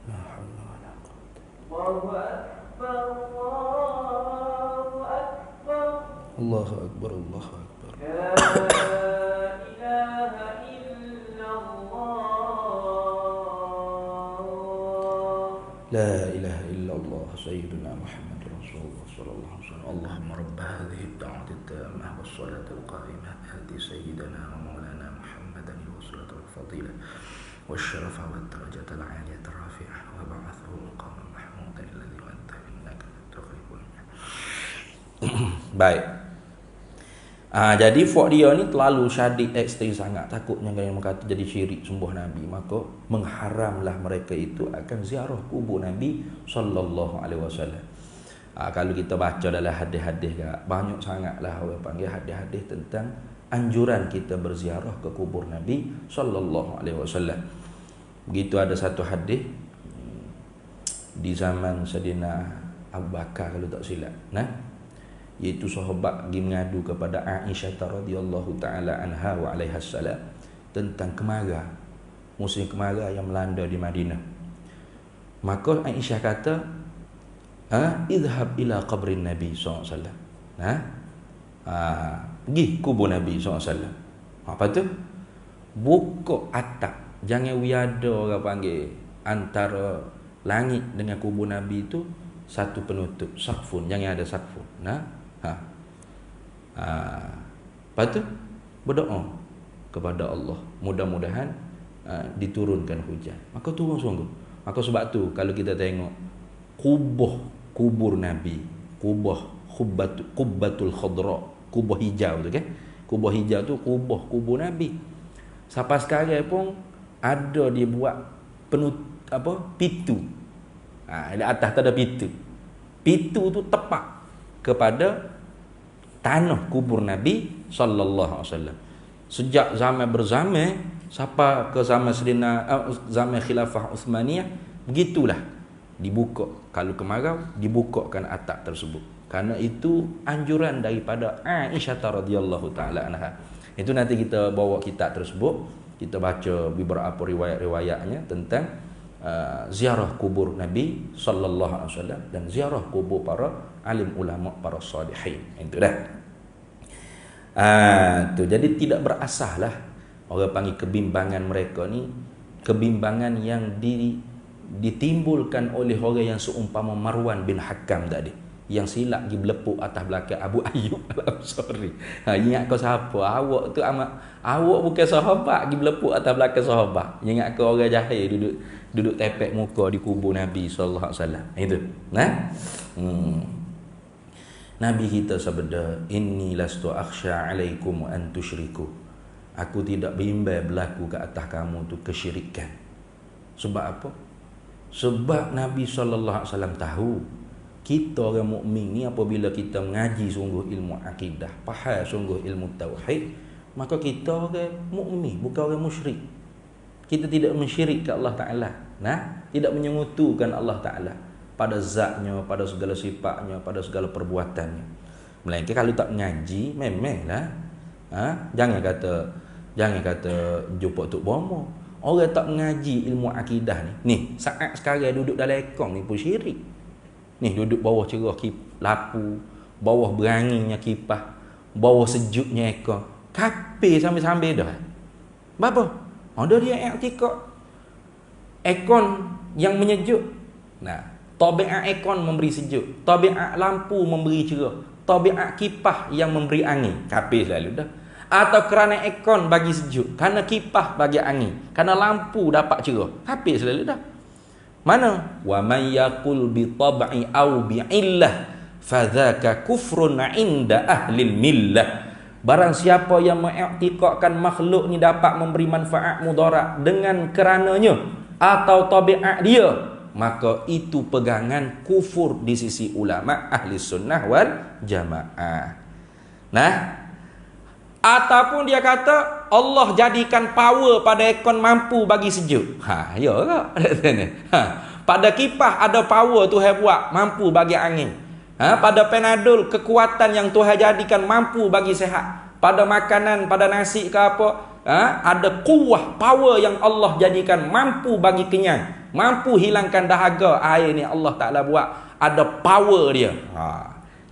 لا حول ولا قوة. الله أكبر. الله أكبر. الله أكبر. الله أكبر. لا إله إلا الله. لا إله إلا الله سيدنا محمد رسول الله صلى الله عليه وسلم. اللهم رب هذه الدعوة التامة والصلاة القائمة آت سيدنا ومولانا محمدا الوسيلة والفضيلة والشرف والدرجة العالية الرافعة وبعثه مقاما محمودا الذي وعدته إنك تخلف الميعاد. Baik. Jadi fok dia ni terlalu syadid ekstrim sangat, takutnya kalau kata jadi syirik sembah Nabi, maka mengharamlah mereka itu akan ziarah kubur Nabi sallallahu alaihi wasallam. Kalau kita baca dalam hadis-hadis banyak sangatlah orang panggil hadis-hadis tentang anjuran kita berziarah ke kubur Nabi sallallahu alaihi wasallam. Begitu ada satu hadis di zaman Sayyidina Abu Bakar kalau tak silap, iaitu sahabat pergi mengadu kepada Aisyah radhiyallahu taala anha wa alaiha salam tentang kemara, musim kemara yang melanda di Madinah. Maka Aisyah kata, idhab ila qabrin Nabi sallallahu alaihi wasallam. Pergi kubur Nabi sallallahu alaihi wasallam. Apa tu? Buka atap, jangan wiada orang panggil antara langit dengan kubur Nabi itu satu penutup, saqfun, jangan ada saqfun. Lepas tu berdoa kepada Allah, mudah-mudahan diturunkan hujan. Maka turun sungguh. Maka sebab tu kalau kita tengok kubur Nabi, kubbatul khadra, kubur hijau tu kan. Kubur hijau tu kubur Nabi. Sampai sekarang pun ada dia buat pitu. Di atas tu ada pitu. Pitu tu tepat kepada tanah kubur Nabi sallallahu alaihi wasallam. Sejak zaman berzaman sampai ke zaman zaman khilafah Uthmaniyah, begitulah dibuka. Kalau kemarau dibukakan atap tersebut. Karena itu anjuran daripada Aisyah radhiyallahu taala anha. Itu nanti kita bawa kitab tersebut, kita baca beberapa riwayat-riwayatnya tentang ziarah kubur Nabi sallallahu alaihi wasallam dan ziarah kubur para alim ulama, para salihin. Itu dah. Jadi tidak berasahlah orang panggil kebimbangan mereka ni, kebimbangan yang ditimbulkan oleh orang yang seumpama Marwan bin Hakam tadi, yang silap pergi berlepuk atas belakang Abu Ayyub al-Ansari. Ingat kau siapa? Awak tu awak bukan sahabat pergi berlepuk atas belakang sahabat. Ingat kau orang jahil duduk tepek muka di kubur Nabi sallallahu alaihi wasallam. Itu. Nabi kita sabda, inni lastu akhsha alaikum an tusyriku. Aku tidak bimbang berlaku ke atas kamu tu kesyirikan. Sebab apa? Sebab Nabi sallallahu alaihi wasallam tahu kita orang mukmin ni apabila kita mengaji sungguh ilmu akidah, faham sungguh ilmu tauhid, maka kita orang mukmin, bukan orang musyrik. Kita tidak mensyirik ke Allah Taala, tidak menyengutukan Allah Taala pada zatnya, pada segala sifatnya, pada segala perbuatannya. Melainkan kalau tak mengaji, memanglah jangan kata jumpa tok bomo. Orang tak mengaji ilmu akidah ni saat sekarang duduk dalam ekong ni pun syirik. Ni duduk bawah cerah lapu, bawah beranginya kipas, bawah sejuknya ekor. Kafir sambil-sambil dah. Apa? Ada dia i'tikad ekon yang menyejuk. Tabiat ekon memberi sejuk, tabiat lampu memberi cerah, tabiat kipas yang memberi angin. Kafir selalu dah. atau kerana aircon bagi sejuk, kerana kipas bagi angin, kerana lampu dapat cerah. Habis selalu dah. Mana? Wa may yaqul bi tab'i aw bi illah fadzaka kufrun 'inda ahli millah. Barang siapa yang mengiktikadkan makhluk ni dapat memberi manfaat mudarat dengan kerananya atau tabiat dia, maka itu pegangan kufur di sisi ulama ahli sunnah wal jamaah. Nah, ataupun dia kata Allah jadikan power pada aircon mampu bagi sejuk. Ya ke? Pada kipas ada power Tuhan buat mampu bagi angin. Pada Panadol kekuatan yang Tuhan jadikan mampu bagi sehat. Pada makanan, pada nasi ke apa, ada kuah, power yang Allah jadikan mampu bagi kenyang, mampu hilangkan dahaga. Air ni Allah Ta'ala buat ada power dia.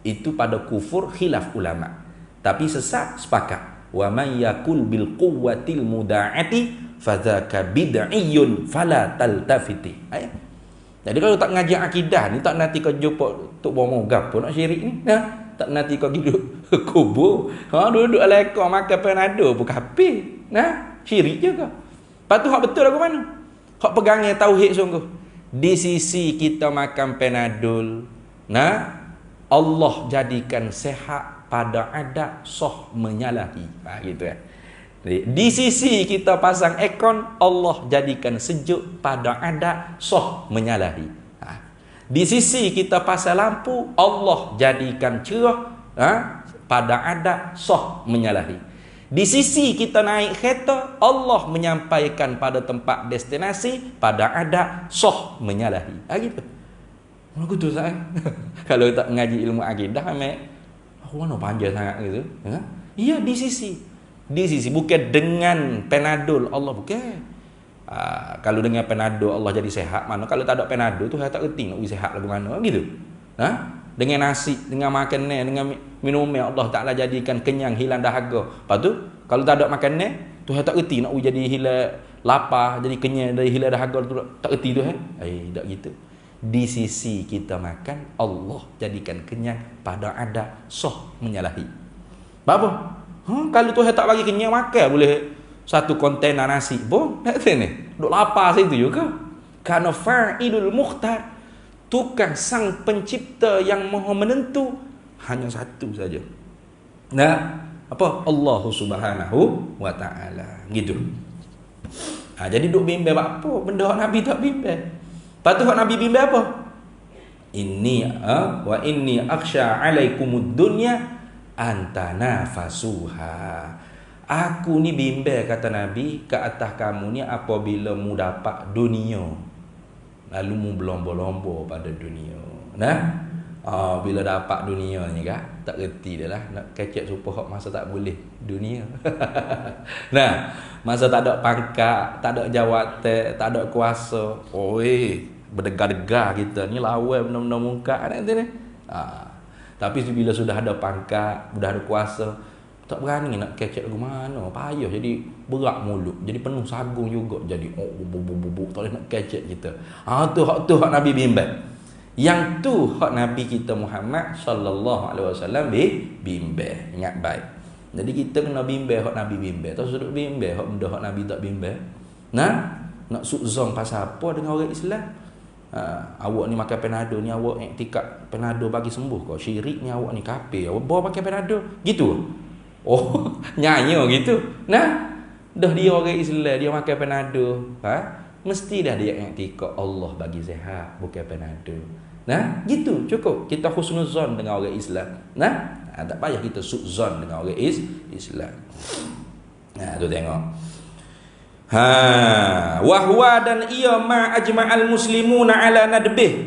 Itu pada kufur khilaf ulama. Tapi sesat sepakat. Wa man yakul bil quwwatil muda'ati fadzaka bid'iyyun fala taltafiti. Jadi kalau tak ngaji akidah ni, tak nanti kau jumpa Tok Bomo gapo nak syirik ni. Tak nanti kau duduk kubur. Duduk lekor makan Panadol pun kafir. Syirik je kau. Lepas tu hak betul aku mana? Hak pegangnya tauhid sungguh. Di sisi kita makan Panadol, Allah jadikan sehat pada adat soh menyalahi. Gitu . Di sisi kita pasang aircon, Allah jadikan sejuk pada adat soh menyalahi. Di sisi kita pasang lampu, Allah jadikan cerah pada adat soh menyalahi. Di sisi kita naik kereta, Allah menyampaikan pada tempat destinasi pada adat soh menyalahi. Gitu. Aku tu saya. Kalau tak mengaji ilmu akidah, aku mana panjang sangat gitu. Iya, di sisi bukan dengan Panadol Allah bukan. Kalau dengan Panadol Allah jadi sehat, mana kalau tak ada Panadol tu saya tak reti nak sehat lagu mana gitu. Dengan nasi, dengan makanan, dengan minumnya Allah Taala jadikan kenyang, hilang dahaga. Lepas tu kalau tak ada makanan tu saya tak reti nak jadi hilang lapar, jadi kenyang, dari hilang dahaga tu tak reti tu tak gitu. Di sisi kita makan, Allah jadikan kenyang pada adat soh menyalahi. Apa? Kalau Tuhan tak bagi kenyang makan boleh satu kontainer nasi pun tak ni. Duk lapar situ juga. Karena fa'ilul mukhtar, tukang sang pencipta yang maha menentu hanya satu saja. Apa? Allah Subhanahu wa ta'ala. Gitu. Jadi duk bimbang apa? Benda Nabi tak bimbang. Lepas tu Nabi bimbang apa? Wa inni akhsha alaikumud dunya antanafasuha. Aku ni bimbang, kata Nabi, ke atas kamu ni apabila mu dapat dunia, lalu mu berlomba-lomba pada dunia. Bila dapat dunia ni tak reti dah lah. Nak kecek supaya hak masa tak boleh dunia. Masa tak ada pangkat, tak ada jawatan, tak ada kuasa, berdegar-degar kita ni lawan benda-benda muka nanti ni. Tapi bila sudah ada pangkat, sudah ada kuasa, tak berani nak kecek lagu mana, payah jadi berat mulut, jadi penuh sagung juga, jadi bubuk tak boleh nak kecek kita. Tu hak Nabi bimbang. Yang tu hak Nabi kita Muhammad sallallahu alaihi wasallam bimbang. Ingat baik. Jadi kita kena bimbang hak Nabi bimbang. Tak sudut bimbang hak benda hak Nabi tak bimbang. Nak sukzon pasal apa dengan orang Islam? Awak ni makan Panadol ni, awak iktikad Panadol bagi sembuh kau. Syirik ni awak ni kafir. Awak bawa pakai Panadol. Gitu. Nyanyi gitu. Dah dia orang Islam, dia makan Panadol. Mesti dah dia iktikad Allah bagi sehat, bukan Panadol. Gitu cukup. Kita husnuzon dengan orang Islam. Tak payah kita sukzon dengan orang Islam. Tu tengok. Wahwa dan ia ma ajma'al muslimuna ala nadbih,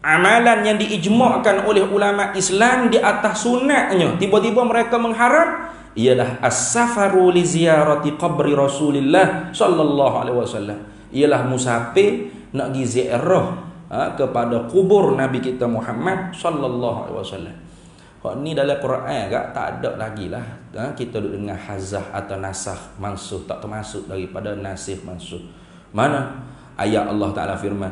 amalan yang diijma'kan oleh ulama Islam di atas sunatnya. Tiba-tiba mereka mengharap ialah as-safaru li ziyarati qabri Rasulillah sallallahu alaihi wasallam. Ialah musafir nak pergi ziarah kepada kubur Nabi kita Muhammad sallallahu alaihi wasallam. Ni dalam Quran tak ada lagi lah. Kita duduk dengan hazah atau nasakh mansuh, tak termasuk daripada nasikh mansuh. Mana ayat Allah Ta'ala firman,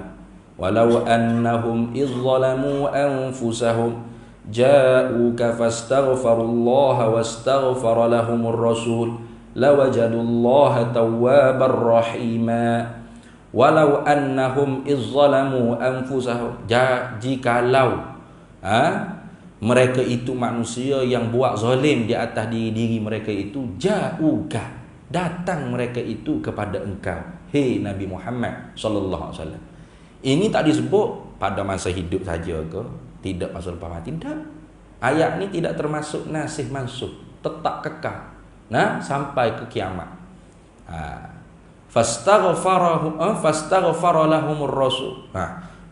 walau annahum idh zalamu anfusahum ja'uka fastaghfirullaha wastaghfara lahumur rasul lawajadullaha tawwabar rahima walau annahum izzalamu anfusahum. Jikalau mereka itu manusia yang buat zalim di atas diri mereka itu, ja'uka, datang mereka itu kepada engkau, hei Nabi Muhammad sallallahu alaihi wasallam. Ini tak disebut pada masa hidup saja ke? Tidak masa lepas mati. Tidak. Ayat ni tidak termasuk nasih mansukh, tetap kekal. Nah, sampai ke kiamat. Fastaghfara lahumur rasul.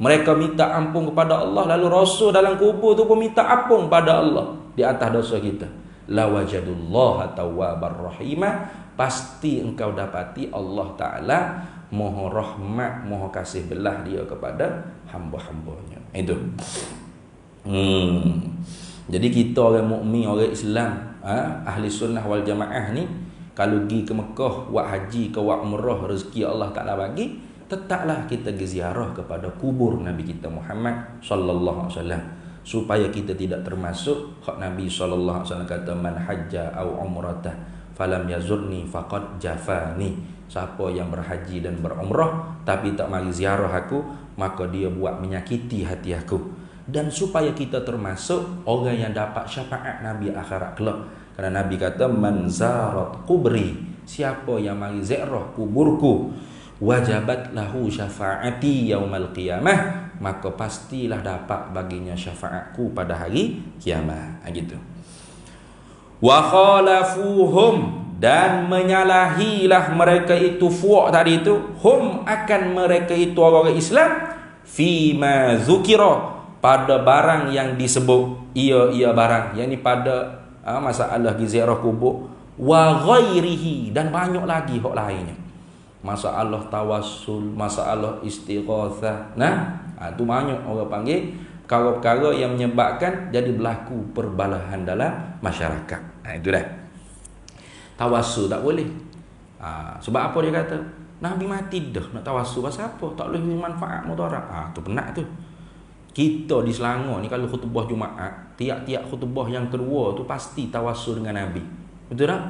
Mereka minta ampun kepada Allah, lalu rasul dalam kubur tu pun minta ampun pada Allah di atas dosa kita. La wajadullaha tawwabar rahima, pasti engkau dapati Allah Taala Maha rahmat, Maha kasih belah dia kepada hamba-hambanya. Itu. Jadi kita orang mukmin, orang Islam, ahli sunnah wal jamaah ni, kalau pergi ke Mekah, buat haji ke buat umrah, rezeki Allah Taala bagi, tetaplah kita pergi ziarah kepada kubur Nabi kita Muhammad sallallahu alaihi wasallam, supaya kita tidak termasuk hak Nabi sallallahu alaihi wasallam kata, man hajja au umratah falam yazurni faqad jafani. Siapa yang berhaji dan berumrah tapi tak mari ziarah aku, maka dia buat menyakiti hati aku. Dan supaya kita termasuk orang yang dapat syafaat Nabi akhirat kelak. Kerana Nabi kata, man zarat kubri, siapa yang mari ziarah kuburku, wajabat lahu syafaati yaumal qiyamah, maka pastilah dapat baginya syafaatku pada hari kiamat. Gitu. Wa khalafuhum, dan menyalahilah mereka itu, fuak tadi itu, hum akan mereka itu orang Islam, fima zukira, pada barang yang disebut, ia barang yang ni pada masalah ziarah kubur, wa ghairihi, dan banyak lagi hak lainnya, masalah tawassul, masalah istighatsah. Tu banyak orang panggil perkara-perkara yang menyebabkan jadi berlaku perbalahan dalam masyarakat. Itu dah. Tawassul tak boleh. Sebab apa dia kata? Nabi mati dah, nak tawassul pasal apa? Tak boleh manfaat mudarat. Tu benar tu. Kita di Selangor ni kalau khutbah Jumaat, tiap-tiap khutbah yang kedua tu pasti tawassul dengan Nabi. Betul tak?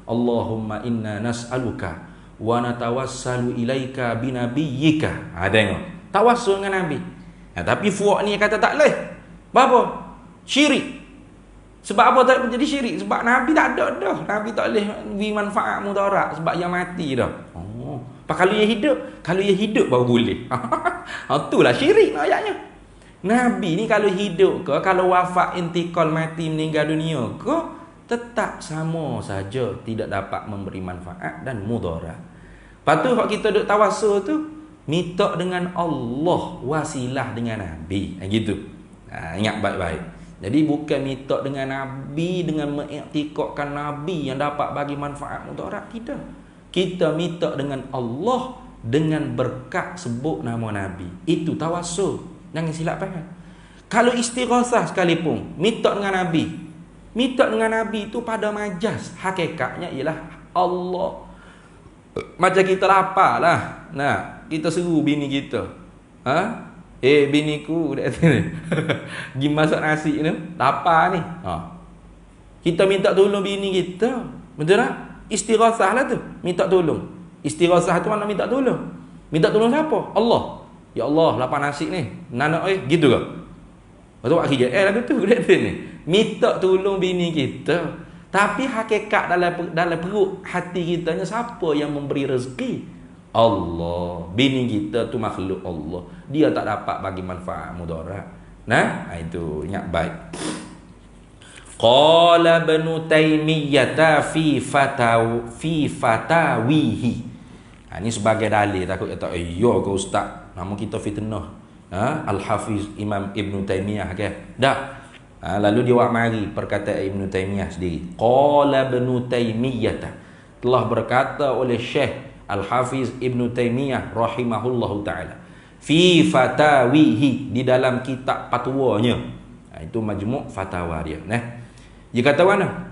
Allahumma inna nas'aluka wa natawassalu ilaika binabiyyika. Tengok. Tawassul dengan Nabi. Tapi fuak ni kata tak boleh. Apa? Syirik. Sebab apa tak jadi syirik? Sebab Nabi tak ada dah. Nabi tak boleh beri manfaat mudarat sebab yang mati dah. Kalau dia hidup baru boleh. Itulah syirik ayatnya. Nabi ni kalau hidup ke, kalau wafat, intikal, mati, meninggal dunia ke, tetap sama saja, tidak dapat memberi manfaat dan mudarat. Lepas tu kalau kita duk tawassul tu, minta dengan Allah, wasilah dengan Nabi. Gitu. Ingat baik-baik. Jadi bukan minta dengan Nabi dengan mengiktikadkan Nabi yang dapat bagi manfaat mudarat, tidak. Kita minta dengan Allah dengan berkat sebut nama Nabi. Itu tawassul. Jangan silap faham. Kalau istighatsah sekalipun, minta dengan Nabi. Minta dengan Nabi itu pada majaz, hakikatnya ialah Allah. Macam kita lapar lah. Kita seru bini kita. Biniku pergi masak nasi ni, lapar ni. Kita minta tolong bini kita. Betul tak? Istighatsah lah tu, minta tolong. Istighatsah tu mana minta tolong? Minta tolong siapa? Allah. Ya Allah, lapar nasi ni. Nanak gitu ke? Betul tak kerja? Lagu tu ni. Minta tolong bini kita. Tapi hakikat dalam perut hati kitanya, siapa yang memberi rezeki? Allah. Bini kita tu makhluk Allah. Dia tak dapat bagi manfaat mudarat. Itu ingat baik. Qala Ibnu Taimiyah fi fatawihi. Ini sebagai dalil, takut kata ya ke ustaz, nama kita fitnah. Al-Hafiz Imam Ibn Taimiyah ke? Dah. Lalu dia buat mari perkataan Ibn Taimiyah sendiri. Qala Ibn Taimiyah, telah berkata oleh Syekh Al-Hafiz Ibn Taimiyah rahimahullahu ta'ala, fi fatawihi, di dalam kitab fatwanya. Itu majmuk fatwa dia. Dia kata mana?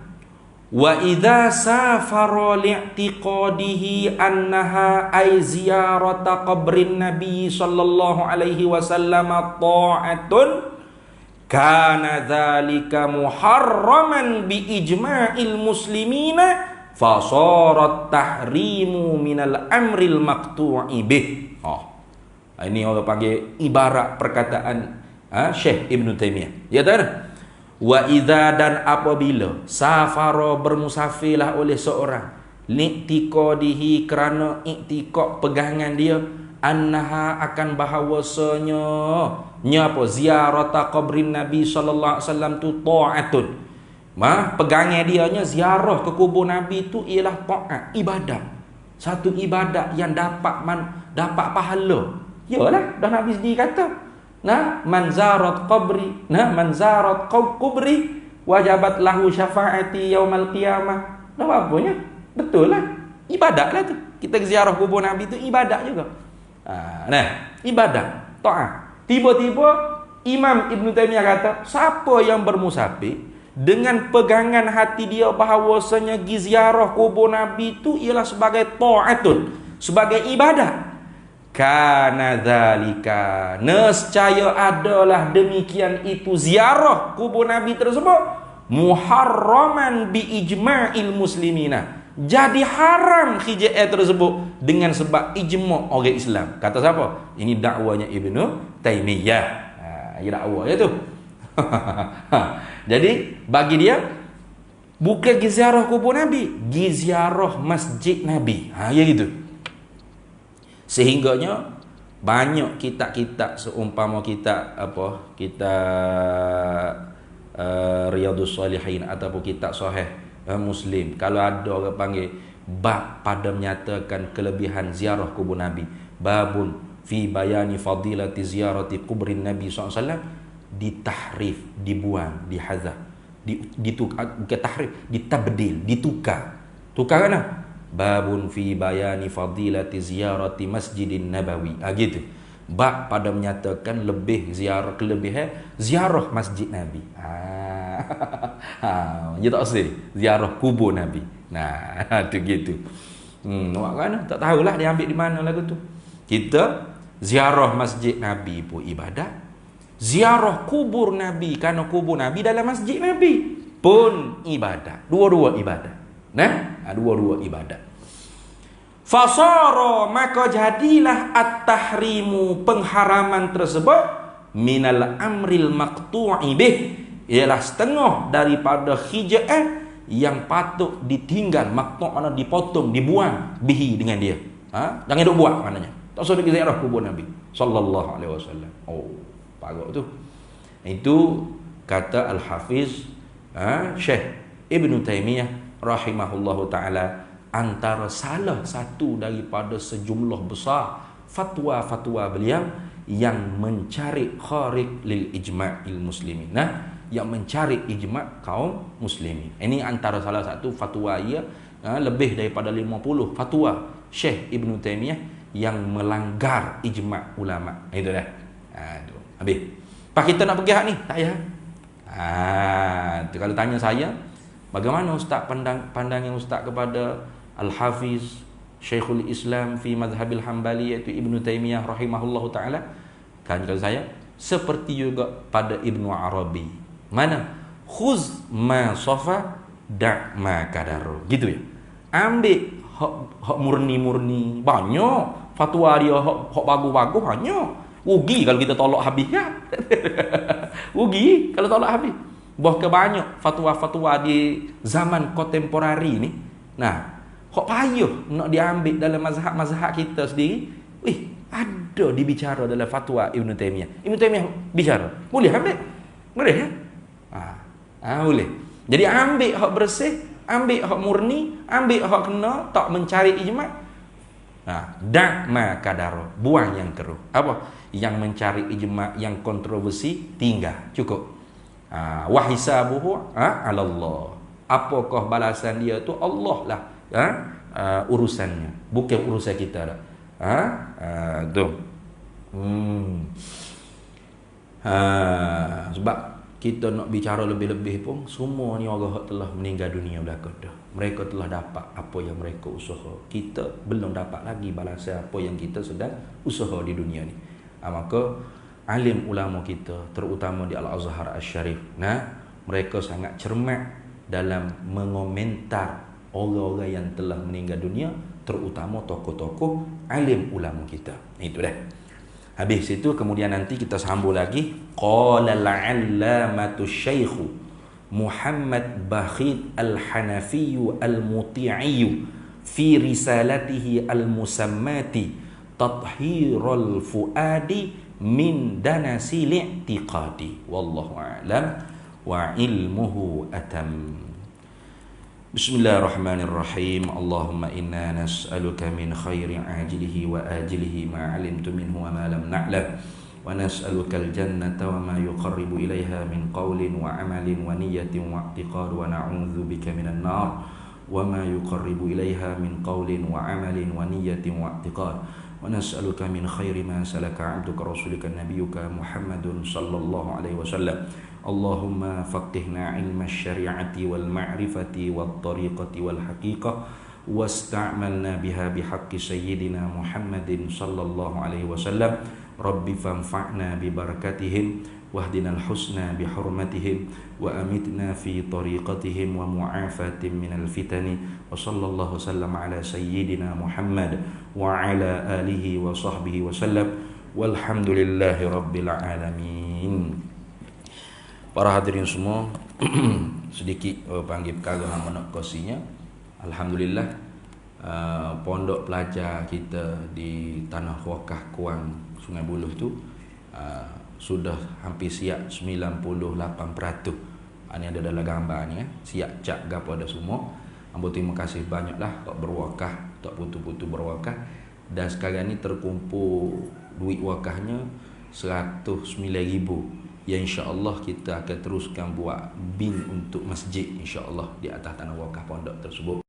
Wa idza safara li'tiqadihi annaha ay ziyarata qabrin nabi sallallahu alaihi wasallam ta'atun kana dzalika muharraman bi ijma'il muslimina fasarat tahrimu minal amril maqtu'i bih. Ini orang panggil ibarat perkataan Syekh Ibn Taimiyah. Ya tak? Wa idza, dan apabila safara bermusafirlah oleh seorang li'tiqadihi, kerana i'tiqad pegangan dia, annaha akan bahawasanya apa ziarata qabrin Nabi sallallahu alaihi wasallam tu ta'atun. Pegangan dianya ziarah ke kubur Nabi tu ialah taat, ibadat. Satu ibadat yang dapat pahala. Yalah, dah Nabi sendiri kata, man zarat qabri, man zarat kubri wajabat lahu syafaati yaumal qiyamah. Dah apanya? Betul lah. Ibadat lah tu. Kita ziarah kubur Nabi tu ibadat juga. Ibadat, taat. Tiba-tiba Imam Ibn Taimiyah kata, siapa yang bermusafir dengan pegangan hati dia bahawasanya ziarah kubur Nabi itu ialah sebagai ta'atun, sebagai ibadat, kana dzalika, nescaya adalah demikian itu ziarah kubur Nabi tersebut muharraman bi ijma'il muslimina, jadi haram hijrah tersebut dengan sebab ijma' orang Islam. Kata siapa? Ini dakwanya Ibnu Taimiyah. Ini dakwanya tu. Jadi bagi dia bukan ziarah kubur Nabi, ziarah masjid Nabi. Ya gitu. Sehingganya banyak kitab-kitab seumpama kitab Riyadhus Shalihin ataupun kitab Sahih Muslim, kalau ada orang panggil bab pada menyatakan kelebihan ziarah kubur Nabi, babun fi bayani fadilati ziyarati kubrin Nabi SAW, ditahrif, dibuang, dihazaf, ditukar, bukan tahrif, ditabdil, ditukar. Tukar mana? Babun fi bayani fadilati ziyarati masjidin Nabawi. Gitu. Bab pada menyatakan kelebihan ziarah masjid Nabi. Dia tak usah ziarah kubur Nabi. Tu gitu. Awak kan tak tahulah dia ambil di mana lagu tu. Kita ziarah masjid Nabi pun ibadat. Ziarah kubur Nabi, kerana kubur Nabi dalam masjid Nabi pun ibadat. Dua-dua ibadat. Dua-dua ibadat. Fasara, maka jadilah at-tahrimu, pengharaman tersebut, minal amril maqtu'i bih, ialah setengah daripada hijrah yang patut ditinggal. Maqtu' makna dipotong, dibuang, bihi dengan dia. Jangan duk buat maknanya. Tak usah pergi ziarah kubur Nabi sallallahu alaihi wasallam. Parah tu. Itu kata Al-Hafiz Syekh Ibn Taimiyah rahimahullahu ta'ala, antara salah satu daripada sejumlah besar fatwa-fatwa beliau yang mencari kharik lil ijma'il muslimin, yang mencari ijma' kaum muslimin. Ini antara salah satu fatwa ia, lebih daripada 50 fatwa Syekh Ibn Taimiyah yang melanggar ijma' ulama. Itu dah. Habis. Pak kita nak pergi hak ni? Tak payah. Kalau tanya saya, bagaimana ustaz pandangan ustaz kepada Al-Hafiz Syekhul Islam fi Madhabil Hambali, iaitu Ibn Taimiyah rahimahullahu ta'ala? Kan kalau saya, seperti juga pada Ibn Arabi. Mana? Khuz ma safa da' ma kadaru. Gitu ya. Ambil hak murni-murni. Banyak fatwa dia hak bagus-bagus banyak. Rugi kalau kita tolak habis kan. Rugi kalau tolak habis. Bahkan banyak fatwa-fatwa di zaman kontemporari ni. Hak payah nak diambil dalam mazhab kita sendiri. Ada dibicara dalam fatwa Ibn Taimiyah. Ibn Taimiyah bicara. Boleh ambil? Boleh ya? Boleh. Jadi ambil hak bersih, ambil hak murni, ambil hak kena, tak mencari ijma'. Da' ma kadaro, buang yang keruh. Apa? Yang mencari ijma', yang kontroversi, tinggal. Cukup. Wa hisabuhu 'ala Allah. Apakah balasan dia tu Allah lah. Urusannya, bukan urusan kita dah. Tu. Sebab kita nak bicara lebih-lebih pun, semua ni orang telah meninggal dunia belakang dah. Mereka telah dapat apa yang mereka usaha. Kita belum dapat lagi balasan apa yang kita sedang usaha di dunia ni. Maka alim ulama kita, terutama di Al-Azhar Asy-Syarif. Nah, mereka sangat cermat dalam mengomentar orang-orang yang telah meninggal dunia, terutama tokoh-tokoh alim ulama kita. Itu dah. Habis itu kemudian nanti kita sambung lagi. Qala al-allamatu Syekh Muhammad Bakhit Al-Hanafi Al-Muti'i fi risalatihi al-musammati Tathhirul Fuadi min danasi li'tiqadi. Wallahu a'lam wa ilmuhu atam. Bismillahirrahmanirrahim. Allahumma inna nas'aluka min khairi ajilihi wa ajilihi ma 'alimtu minhu wa ma lam na'lam, wa nas'aluka al-jannata wa ma yuqarribu ilaiha min qawlin wa 'amalin wa niyyatin wa i'tiqad, wa na'udzu bika minan nar wa ma yuqarribu ilaiha min qawlin wa 'amalin wa niyyatin wa i'tiqad, wa nas'aluka min khairi ma salaka 'abduka rasulika nabiyyuka Muhammadun sallallahu alaihi wasallam. Allahumma faqihna ilma syari'ati wal ma'rifati wat tariqati wal haqiqah wasta'malna biha bihaqqi sayyidina Muhammadin sallallahu alaihi wasallam. Rabbi fanfa'na bi barakatihim wahdinal husna bi hurmatihim wa amitna fi tariqatihim wa mu'afatin minal fitani. Wa sallallahu sallam ala sayyidina Muhammad wa ala alihi wa sahbihi wa sallam. Walhamdulillahi rabbil alamin. Para hadirin semua, sedikit panggil perkara hang nak kosinya. Alhamdulillah, pondok pelajar kita di Tanah Wakaf Kuang Sungai Buloh tu sudah hampir siap 98%. Ini ada dalam gambar ni, siap cak gapo ada semua. Ambo terima kasih banyaklah tak berwakaf, tak putu-putu berwakaf. Dan sekarang ni terkumpul duit wakafnya 109,000. Ya, insya-Allah kita akan teruskan buat bin untuk masjid insya-Allah di atas tanah wakaf pondok tersebut.